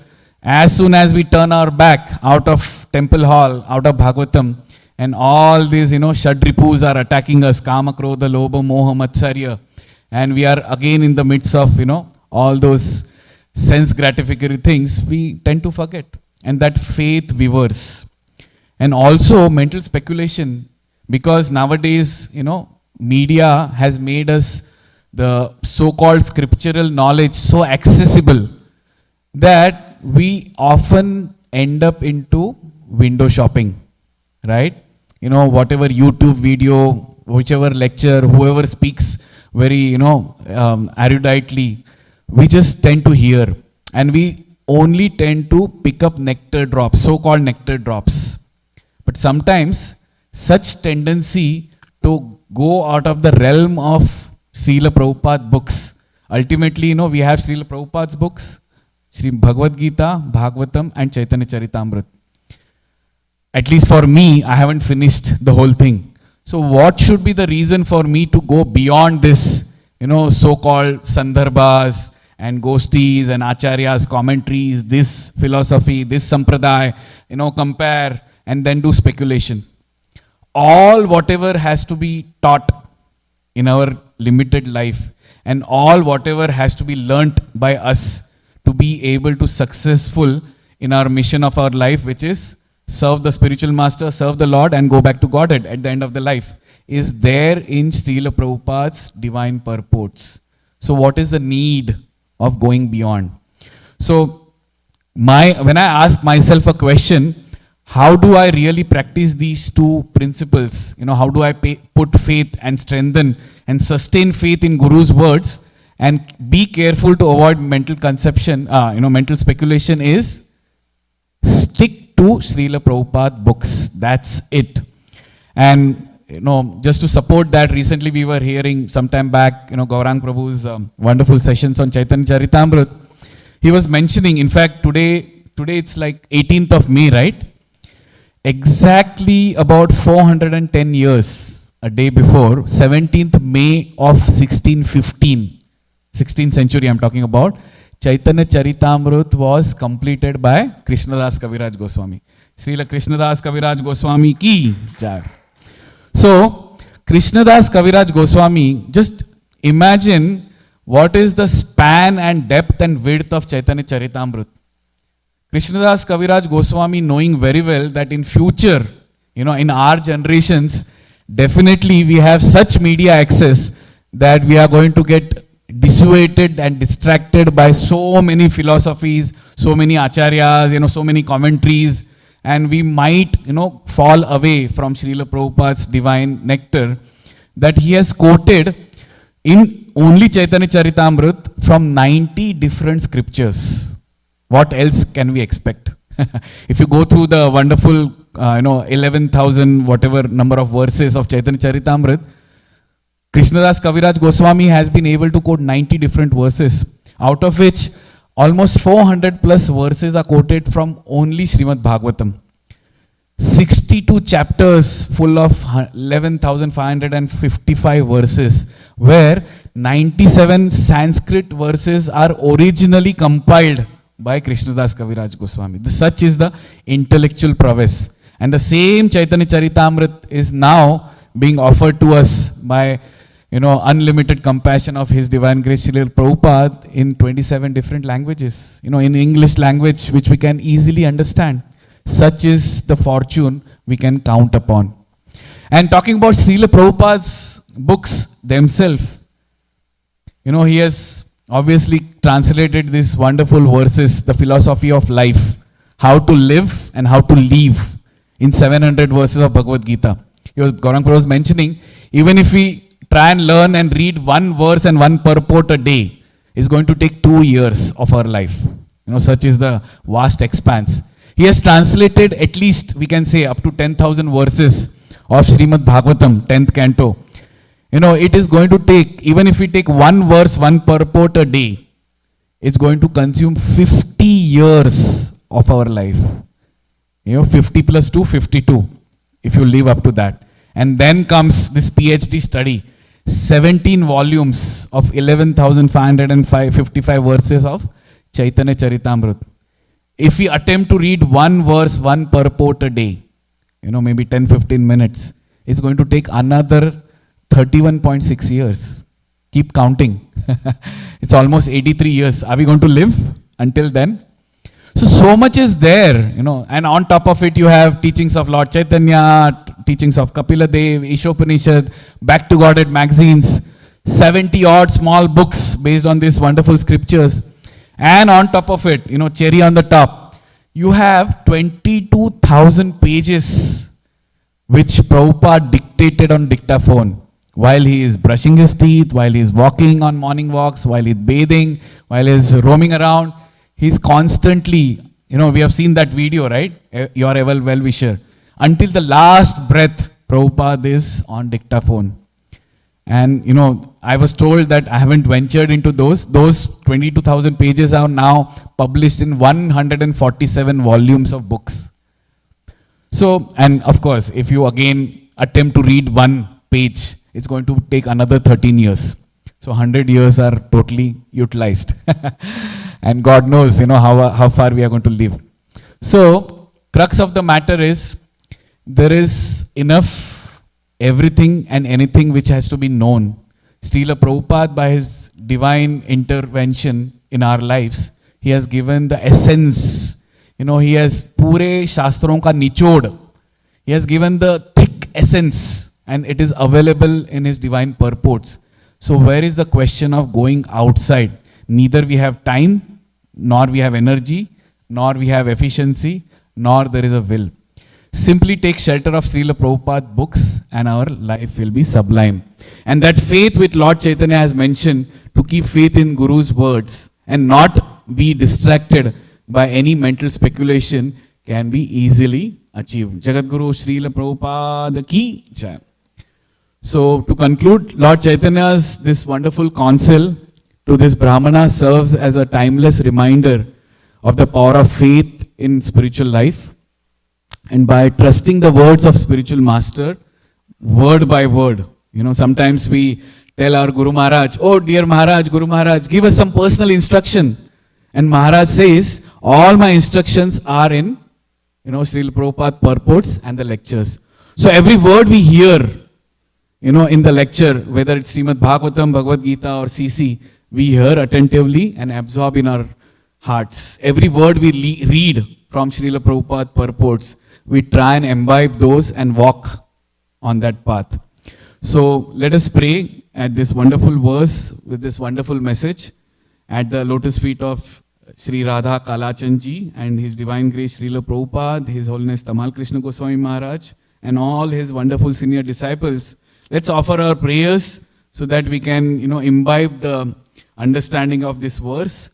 Speaker 1: as soon as we turn our back out of temple hall, out of Bhagavatam, and all these, Shadripus are attacking us, Kama, Krodha, Lobha, Moha, Matsarya, and we are again in the midst of, all those sense gratificatory things, we tend to forget. And that faith wavers. And also mental speculation, because nowadays, media has made us the so-called scriptural knowledge so accessible that we often end up into window shopping, right? Whatever YouTube video, whichever lecture, whoever speaks very, eruditely, we just tend to hear, and we only tend to pick up nectar drops, so-called nectar drops. But sometimes such tendency to go out of the realm of Srila Prabhupada books, ultimately, we have Srila Prabhupada's books, Sri Bhagavad Gita, Bhagavatam, and Chaitanya Charitamrta. At least for me, I haven't finished the whole thing. So what should be the reason for me to go beyond this, so-called sandarbhas and gostis and acharyas, commentaries, this philosophy, this sampradaya, compare and then do speculation. All whatever has to be taught in our limited life, and all whatever has to be learnt by us to be able to successful in our mission of our life, which is serve the spiritual master, serve the Lord, and go back to Godhead at the end of the life, is there in Srila Prabhupada's divine purports. So what is the need of going beyond? So when I ask myself a question, how do I really practice these 2 principles? How do I put faith and strengthen and sustain faith in Guru's words and be careful to avoid mental conception, mental speculation, is stick to Srila Prabhupada books. That's it. And, just to support that, recently we were hearing sometime back, Gaurang Prabhu's wonderful sessions on Chaitanya Charitamrta. He was mentioning, in fact, today it's like 18th of May, right? Exactly about 410 years, a day before, 17th May of 1615, 16th century I'm talking about, Chaitanya Charitamrta was completed by Krishnadas Kaviraj Goswami. Srila Krishnadas Kaviraj Goswami ki jai. So, Krishnadas Kaviraj Goswami, just imagine what is the span and depth and width of Chaitanya Charitamrta. Krishnadas Kaviraj Goswami, knowing very well that in future, in our generations, definitely we have such media access that we are going to get dissuaded and distracted by so many philosophies, so many acharyas, so many commentaries, and we might, fall away from Srila Prabhupada's divine nectar that he has quoted in only Chaitanya Charitamrta from 90 different scriptures. What else can we expect? If you go through the wonderful, 11,000 whatever number of verses of Chaitanya Charitamrta, Krishnadas Kaviraj Goswami has been able to quote 90 different verses, out of which almost 400 plus verses are quoted from only Srimad Bhagavatam. 62 chapters full of 11,555 verses, where 97 Sanskrit verses are originally compiled by Krishnadas Kaviraj Goswami. Such is the intellectual prowess. And the same Chaitanya Charitamrta is now being offered to us by unlimited compassion of His Divine Grace Srila Prabhupada in 27 different languages, in English language, which we can easily understand. Such is the fortune we can count upon. And talking about Srila Prabhupada's books themselves, he has obviously translated these wonderful verses, the philosophy of life, how to live and how to live, in 700 verses of Bhagavad Gita. Gaurang Prabhu was mentioning, even if we try and learn and read one verse and one purport a day, it's going to take 2 years of our life. Such is the vast expanse. He has translated at least, we can say, up to 10,000 verses of Srimad Bhagavatam, 10th canto. It is going to take, even if we take one verse, one purport a day, it's going to consume 50 years of our life. 50 plus 2, 52, if you live up to that. And then comes this PhD study, 17 volumes of 11,555 verses of Caitanya Caritamrta. If we attempt to read one verse, one purport a day, maybe 10-15 minutes, it's going to take another 31.6 years. Keep counting. It's almost 83 years. Are we going to live until then? So much is there, and on top of it you have teachings of Lord Caitanya, teachings of Kapila Dev, Ishopanishad, Back to Godhead magazines, 70 odd small books based on these wonderful scriptures. And on top of it, cherry on the top, you have 22,000 pages which Prabhupada dictated on dictaphone while he is brushing his teeth, while he is walking on morning walks, while he is bathing, while he is roaming around. He's constantly, we have seen that video, right? Your ever well-wisher. Until the last breath, Prabhupada is on dictaphone. And, I was told that I haven't ventured into those. Those 22,000 pages are now published in 147 volumes of books. So, and of course, if you again attempt to read one page, it's going to take another 13 years. So 100 years are totally utilized. And God knows, how far we are going to live. So, crux of the matter is, there is enough, everything and anything which has to be known. Srila Prabhupada, by his divine intervention in our lives, he has given the essence. He has pure shastron ka nichod. He has given the thick essence, and it is available in his divine purports. So where is the question of going outside? Neither we have time, nor we have energy, nor we have efficiency, nor there is a will. Simply take shelter of Srila Prabhupada books and our life will be sublime. And that faith which Lord Chaitanya has mentioned, to keep faith in Guru's words and not be distracted by any mental speculation, can be easily achieved. Jagat Guru Srila Prabhupada ki jai. So to conclude, Lord Chaitanya's this wonderful counsel to this Brahmana serves as a timeless reminder of the power of faith in spiritual life. And by trusting the words of spiritual master, word by word, sometimes we tell our Guru Maharaj, oh dear Maharaj, Guru Maharaj, give us some personal instruction. And Maharaj says, all my instructions are in, Srila Prabhupada purports and the lectures. So every word we hear, in the lecture, whether it's Srimad Bhagavatam, Bhagavad Gita or CC, we hear attentively and absorb in our hearts. Every word we read from Srila Prabhupada purports, we try and imbibe those and walk on that path. So let us pray at this wonderful verse with this wonderful message at the lotus feet of Sri Radha Kalachandji and His Divine Grace Srila Prabhupada, His Holiness Tamal Krishna Goswami Maharaj and all his wonderful senior disciples. Let's offer our prayers so that we can, imbibe the understanding of this verse.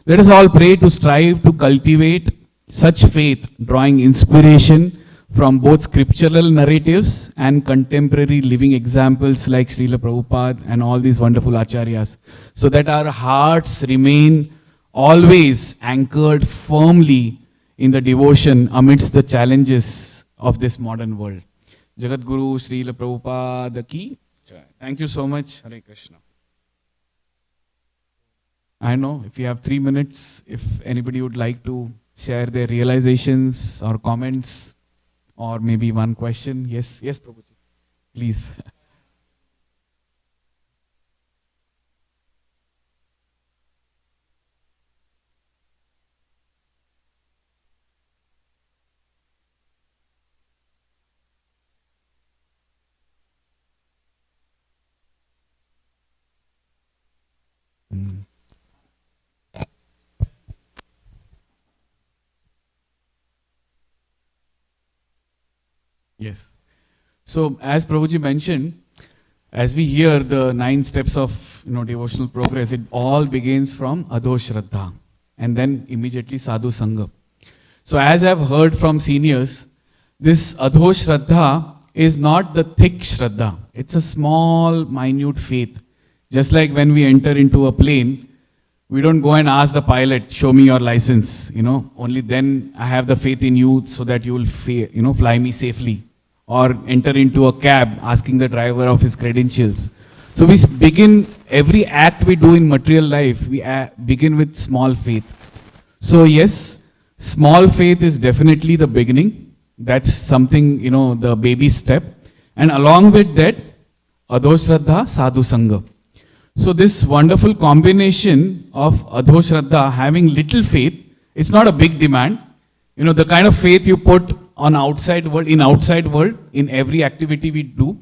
Speaker 1: Let us all pray to strive to cultivate such faith, drawing inspiration from both scriptural narratives and contemporary living examples like Srila Prabhupada and all these wonderful acharyas, so that our hearts remain always anchored firmly in the devotion amidst the challenges of this modern world. Jagat Guru Srila Prabhupada ki jai. Thank you so much. Hare Krishna. I know if you have 3 minutes, if anybody would like to share their realizations or comments or maybe one question. Yes, Prabhuji, please. Yes. So as Prabhuji mentioned, as we hear the 9 steps of devotional progress, it all begins from Adho Shraddha and then immediately Sadhu Sangha. So as I've heard from seniors, this Adho Shraddha is not the thick Shraddha. It's a small, minute faith. Just like when we enter into a plane, we don't go and ask the pilot, show me your license. Only then I have the faith in you so that you will fly me safely. Or enter into a cab asking the driver of his credentials. So we begin, every act we do in material life, we begin with small faith. So yes, small faith is definitely the beginning. That's something, the baby step. And along with that, Adho Shraddha, Sadhu Sangha. So this wonderful combination of Adho Shraddha, having little faith, it's not a big demand. The kind of faith you put on outside world, in every activity we do.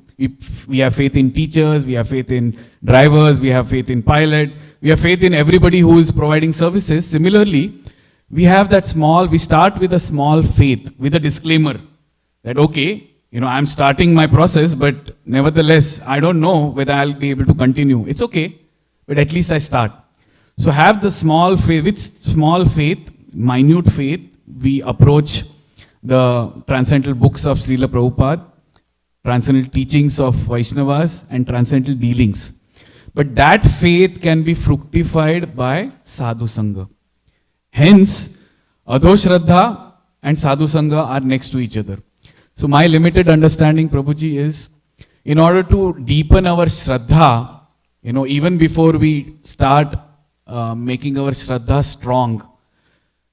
Speaker 1: We have faith in teachers, we have faith in drivers, we have faith in pilot, we have faith in everybody who is providing services. Similarly, we start with a small faith, with a disclaimer that, okay, I'm starting my process, but nevertheless, I don't know whether I'll be able to continue. It's okay, but at least I start. So have the small faith, with small faith, minute faith, we approach the transcendental books of Srila Prabhupada, transcendental teachings of Vaishnavas, and transcendental dealings. But that faith can be fructified by Sadhu Sangha. Hence, Adho Shraddha and Sadhu Sangha are next to each other. So my limited understanding, Prabhuji, is in order to deepen our Shraddha, even before we start making our Shraddha strong,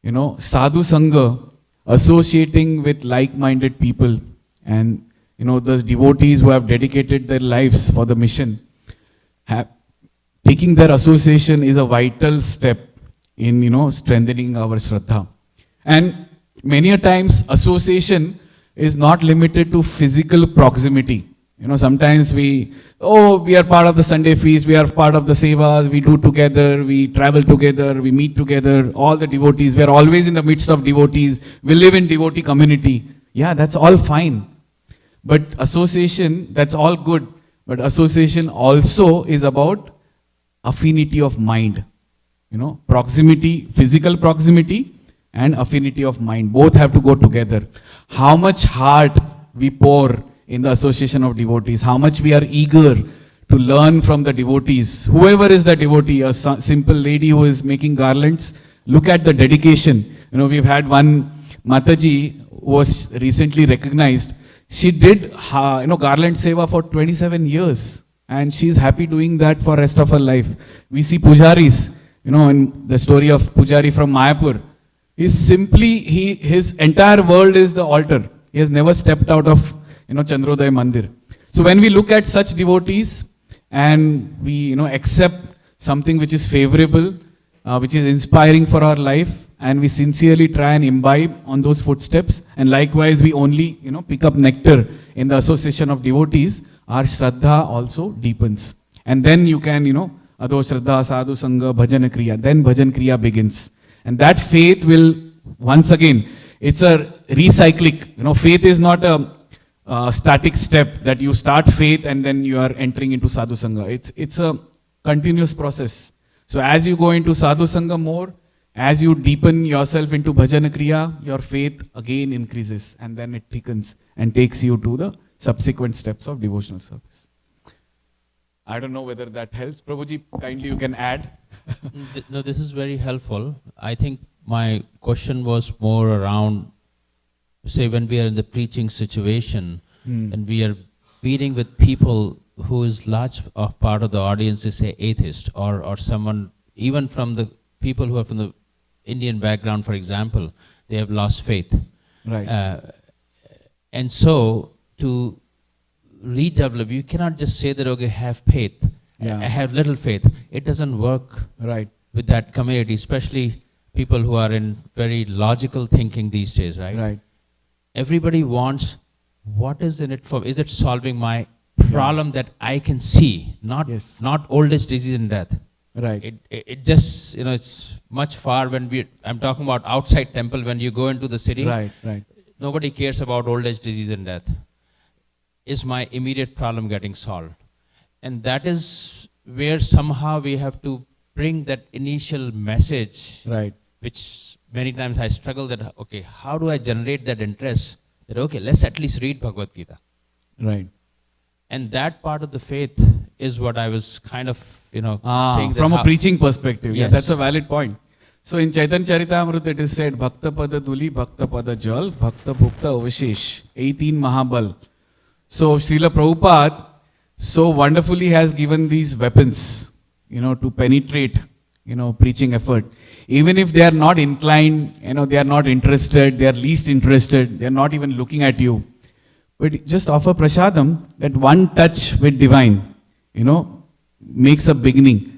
Speaker 1: Sadhu Sangha, associating with like-minded people and those devotees who have dedicated their lives for the mission, taking their association is a vital step in strengthening our Shraddha. And many a times association is not limited to physical proximity. Sometimes we are part of the Sunday feast, we are part of the sevas, we do together, we travel together, we meet together, all the devotees, we are always in the midst of devotees, we live in devotee community. Yeah, that's all fine. But association, that's all good. But association also is about affinity of mind. Proximity, physical proximity and affinity of mind. Both have to go together. How much heart we pour in the association of devotees, how much we are eager to learn from the devotees. Whoever is the devotee, a simple lady who is making garlands, look at the dedication. We've had one Mataji who was recently recognized. She did garland seva for 27 years and she's happy doing that for rest of her life. We see pujaris, in the story of Pujari from Mayapur. His entire world is the altar. He has never stepped out of Chandrodaya Mandir. So when we look at such devotees and we accept something which is favorable, which is inspiring for our life, and we sincerely try and imbibe on those footsteps, and likewise we only pick up nectar in the association of devotees, our Shraddha also deepens. And then you can Adho Shraddha, Sadhu Sangha, Bhajan Kriya, then Bhajan Kriya begins. And that faith will, once again, it's a recyclic. Faith is not a static step that you start faith and then you are entering into Sadhu Sangha. It's a continuous process. So as you go into Sadhu Sangha more, as you deepen yourself into Bhajan Kriya, your faith again increases and then it thickens and takes you to the subsequent steps of devotional service. I don't know whether that helps. Prabhuji, kindly you can add.
Speaker 2: No, this is very helpful. I think my question was more around, say, when we are in the preaching situation and we are dealing with people who is large part of the audience is, say, atheist or someone, even from the people who are from the Indian background, for example, they have lost faith.
Speaker 1: Right.
Speaker 2: And so to redevelop, you cannot just say that, okay, have faith.
Speaker 1: Yeah.
Speaker 2: I have little faith. It doesn't work
Speaker 1: Right.
Speaker 2: with that community, especially people who are in very logical thinking these days, right?
Speaker 1: Right.
Speaker 2: Everybody wants, what is in it for? Is it solving my problem that I can see? Not old age, disease and death.
Speaker 1: Right.
Speaker 2: It just, it's much far when I'm talking about outside temple, when you go into the city.
Speaker 1: Right. Right.
Speaker 2: Nobody cares about old age, disease and death. is my immediate problem getting solved. And that is where somehow we have to bring that initial message,
Speaker 1: Right.
Speaker 2: which many times I struggle that, okay, how do I generate that interest? That, okay, let's at least read Bhagavad Gita.
Speaker 1: Right.
Speaker 2: And that part of the faith is what I was kind of, saying that
Speaker 1: From a
Speaker 2: how-
Speaker 1: preaching perspective, yeah,
Speaker 2: Yes.
Speaker 1: that's a valid point. So in Chaitanya Charitamrta it is said, Bhakta Pada Duli, Bhakta Pada Jal, Bhakta Bhukta Avashesh, 18 Mahabal. So Srila Prabhupada so wonderfully has given these weapons, to penetrate, preaching effort. Even if they are not inclined, they are not interested, they are least interested, they are not even looking at you. But just offer prasadam, that one touch with divine, makes a beginning.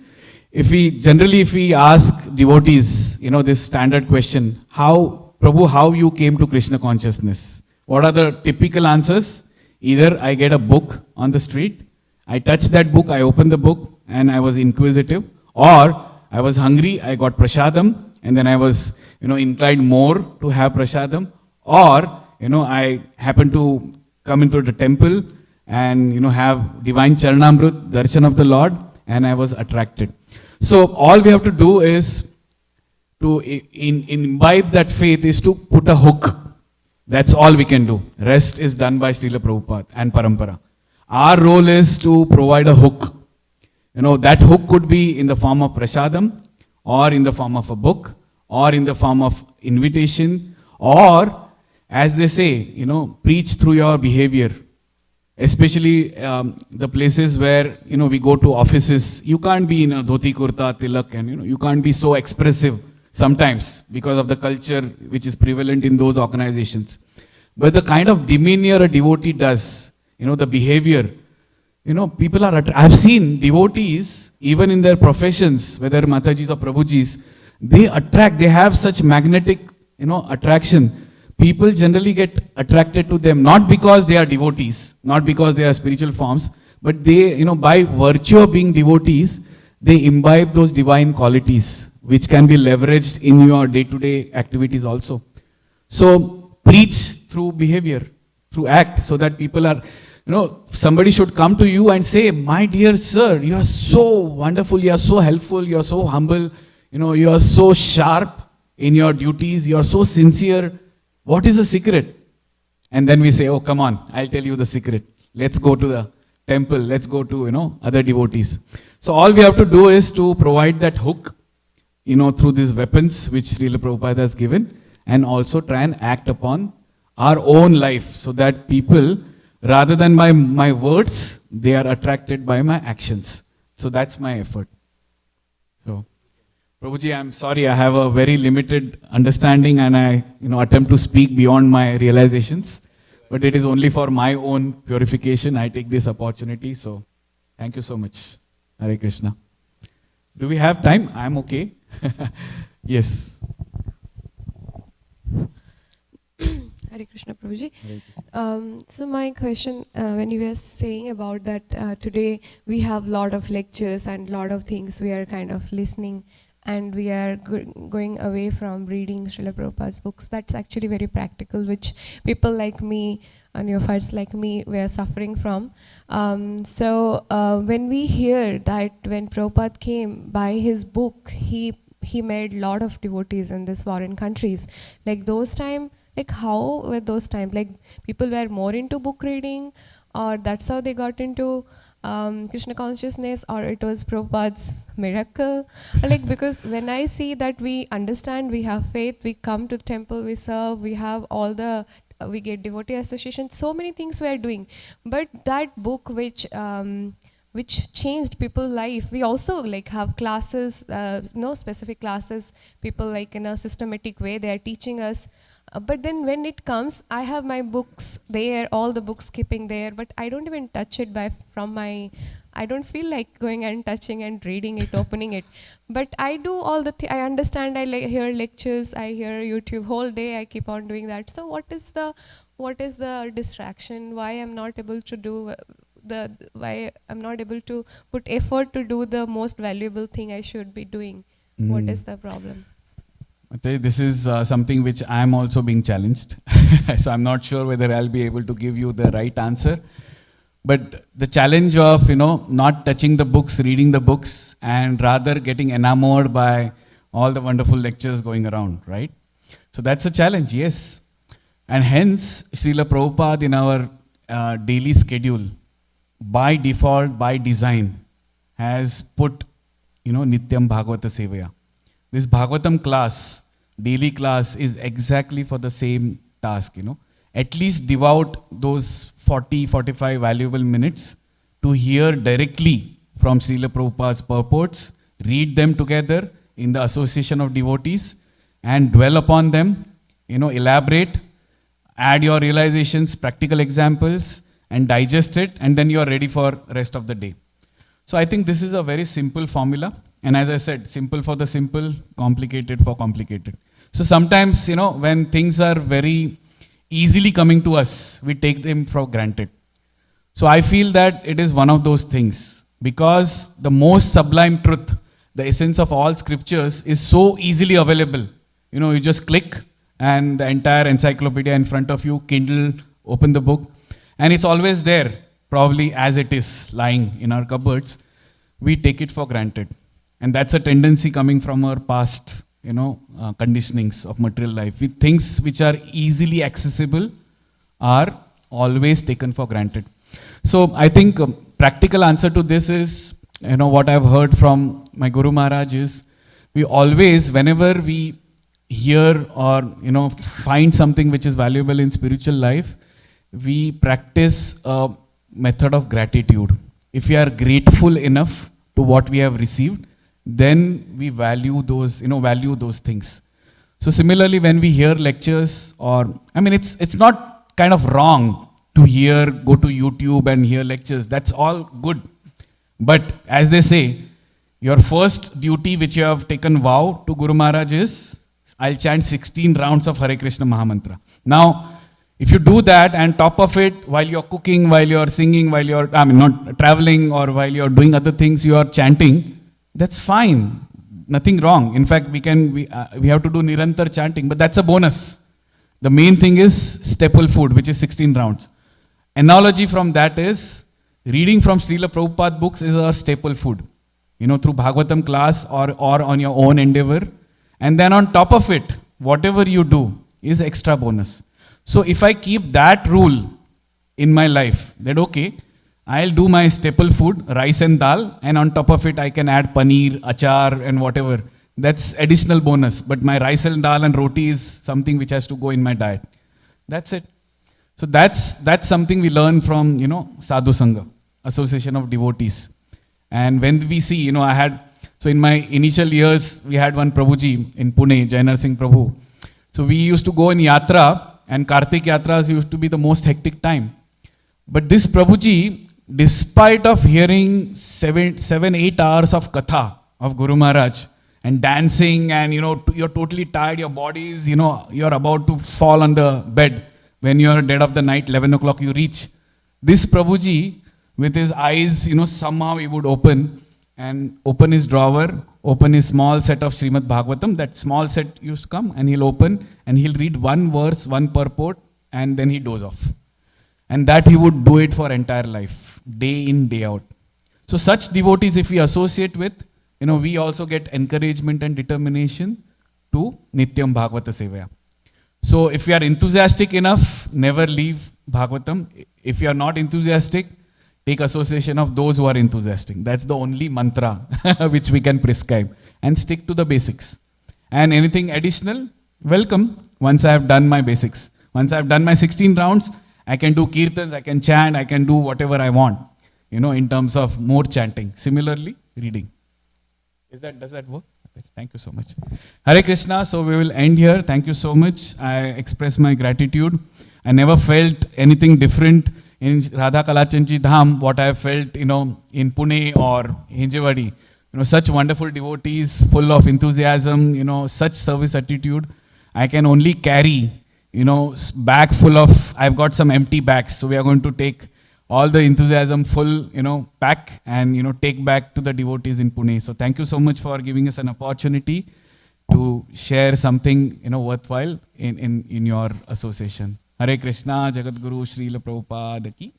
Speaker 1: If we ask devotees, this standard question, Prabhu, how you came to Krishna consciousness? What are the typical answers? Either I get a book on the street, I touch that book, I open the book, and I was inquisitive, or I was hungry, I got prasadam, and then I was, inclined more to have prasadam, or, I happened to come into the temple and, have divine Charanamrut, darshan of the Lord, and I was attracted. So all we have to do is to imbibe that faith is to put a hook. That's all we can do. Rest is done by Srila Prabhupada and Parampara. Our role is to provide a hook. That hook could be in the form of prasadam, or in the form of a book, or in the form of invitation, or as they say, preach through your behavior. Especially the places where, we go to offices, you can't be in a dhoti kurta, tilak, and you can't be so expressive sometimes because of the culture which is prevalent in those organizations. But the kind of demeanor a devotee does, the behavior, people are, I've seen devotees, even in their professions, whether Matajis or Prabhujis, they have such magnetic, attraction. People generally get attracted to them, not because they are devotees, not because they are spiritual forms, but they, by virtue of being devotees, they imbibe those divine qualities, which can be leveraged in your day-to-day activities also. So, preach through behavior, through act, so that people are, somebody should come to you and say, my dear sir, you are so wonderful, you are so helpful, you are so humble, you are so sharp in your duties, you are so sincere. What is the secret? And then we say, oh, come on, I'll tell you the secret. Let's go to the temple, let's go to, other devotees. So all we have to do is to provide that hook, through these weapons which Srila Prabhupada has given, and also try and act upon our own life, so that people, rather than by my words, they are attracted by my actions. So that's my effort. So, Prabhuji, I'm sorry, I have a very limited understanding and I, attempt to speak beyond my realizations. But it is only for my own purification I take this opportunity. So, thank you so much. Hare Krishna. Do we have time? I'm okay. Yes.
Speaker 3: Hare Krishna, Prabhuji. So my question, when you were saying about that today we have a lot of lectures and lot of things we are kind of listening, and we are going away from reading Srila Prabhupada's books. That's actually very practical, which people like me and neophytes like me were suffering from. So when we hear that when Prabhupada came by his book, he made lot of devotees in these foreign countries. Like those time, like how were those times? Like people were more into book reading, or that's how they got into Krishna consciousness, or it was Prabhupada's miracle? Like, because when I see that we understand, we have faith, we come to the temple, we serve, we have all the, we get devotee association, so many things we are doing. But that book which changed people's life, we also like have classes, no specific classes, people like in a systematic way, they are teaching us. But then when it comes, I have my books there, all the books keeping there, but I don't even touch it I don't feel like going and touching and reading it, opening it. But I do all the, I understand, I hear lectures, I hear YouTube whole day, I keep on doing that. So what is the distraction? Why I'm not able to do why I'm not able to put effort to do the most valuable thing I should be doing? What is the problem?
Speaker 1: Okay, this is something which I am also being challenged. So I'm not sure whether I'll be able to give you the right answer. But the challenge of, not touching the books, reading the books, and rather getting enamored by all the wonderful lectures going around, right? So that's a challenge, yes. And hence, Srila Prabhupada in our daily schedule, by default, by design, has put, Nityam Bhagavata Sevaya. This Bhagavatam class, daily class, is exactly for the same task, At least devote those 40-45 valuable minutes to hear directly from Srila Prabhupada's purports, read them together in the association of devotees, and dwell upon them, elaborate, add your realizations, practical examples, and digest it, and then you are ready for rest of the day. So I think this is a very simple formula, and as I said, simple for the simple, complicated for complicated. So sometimes, when things are very easily coming to us, we take them for granted. So I feel that it is one of those things, because the most sublime truth, the essence of all scriptures, is so easily available. You just click and the entire encyclopedia in front of you, Kindle, open the book, and it's always there, probably as it is, lying in our cupboards. We take it for granted. And that's a tendency coming from our past, conditionings of material life. Things which are easily accessible are always taken for granted. So I think practical answer to this is, what I've heard from my Guru Maharaj is, we always, whenever we hear or, find something which is valuable in spiritual life, we practice a method of gratitude. If we are grateful enough to what we have received, then we value those things. So similarly, when we hear lectures, it's not kind of wrong to go to YouTube and hear lectures. That's all good. But as they say, your first duty which you have taken vow to Guru Maharaj is, I'll chant 16 rounds of Hare Krishna Mahamantra. Now, if you do that, and top of it, while you're cooking, while you're singing, while you're, not traveling, or while you're doing other things, you are chanting, that's fine. Nothing wrong. In fact, we have to do Nirantar chanting, but that's a bonus. The main thing is staple food, which is 16 rounds. Analogy from that is, reading from Srila Prabhupada books is our staple food. Through Bhagavatam class or on your own endeavor. And then on top of it, whatever you do is extra bonus. So if I keep that rule in my life, that okay, I'll do my staple food, rice and dal, and on top of it I can add paneer, achar and whatever. That's additional bonus. But my rice and dal and roti is something which has to go in my diet. That's it. So that's something we learn from, Sadhu Sangha, association of devotees. And when we see, so in my initial years, we had one Prabhuji in Pune, Jainar Singh Prabhu. So we used to go in Yatra, and Kartik Yatras used to be the most hectic time. But this Prabhuji, despite of hearing 7-8 hours of katha of Guru Maharaj, and dancing, and you're totally tired, your body is, you're about to fall on the bed. When you're dead of the night, 11 o'clock you reach. This Prabhuji, with his eyes, somehow he would open his drawer, open his small set of Srimad Bhagavatam. That small set used to come, and he'll open, and he'll read one verse, one purport, and then he doze off. And that he would do it for entire life, day in, day out. So such devotees, if we associate with, we also get encouragement and determination to Nityam Bhagavata Sevaya. So if you are enthusiastic enough, never leave Bhagavatam. If you are not enthusiastic, take association of those who are enthusiastic. That's the only mantra which we can prescribe. And stick to the basics. And anything additional, welcome, once I have done my basics. Once I have done my 16 rounds, I can do kirtans, I can chant, I can do whatever I want, in terms of more chanting. Similarly, reading. Does that work? Thank you so much. Hare Krishna. So we will end here. Thank you so much. I express my gratitude. I never felt anything different in Radha Kalachandji Dham, what I have felt, in Pune or Hinjewadi. Such wonderful devotees, full of enthusiasm, such service attitude. I can only carry, bag full of, I've got some empty bags. So we are going to take all the enthusiasm full, pack and, take back to the devotees in Pune. So thank you so much for giving us an opportunity to share something, worthwhile in your association. Hare Krishna, Jagat Guru, Srila Prabhupada ki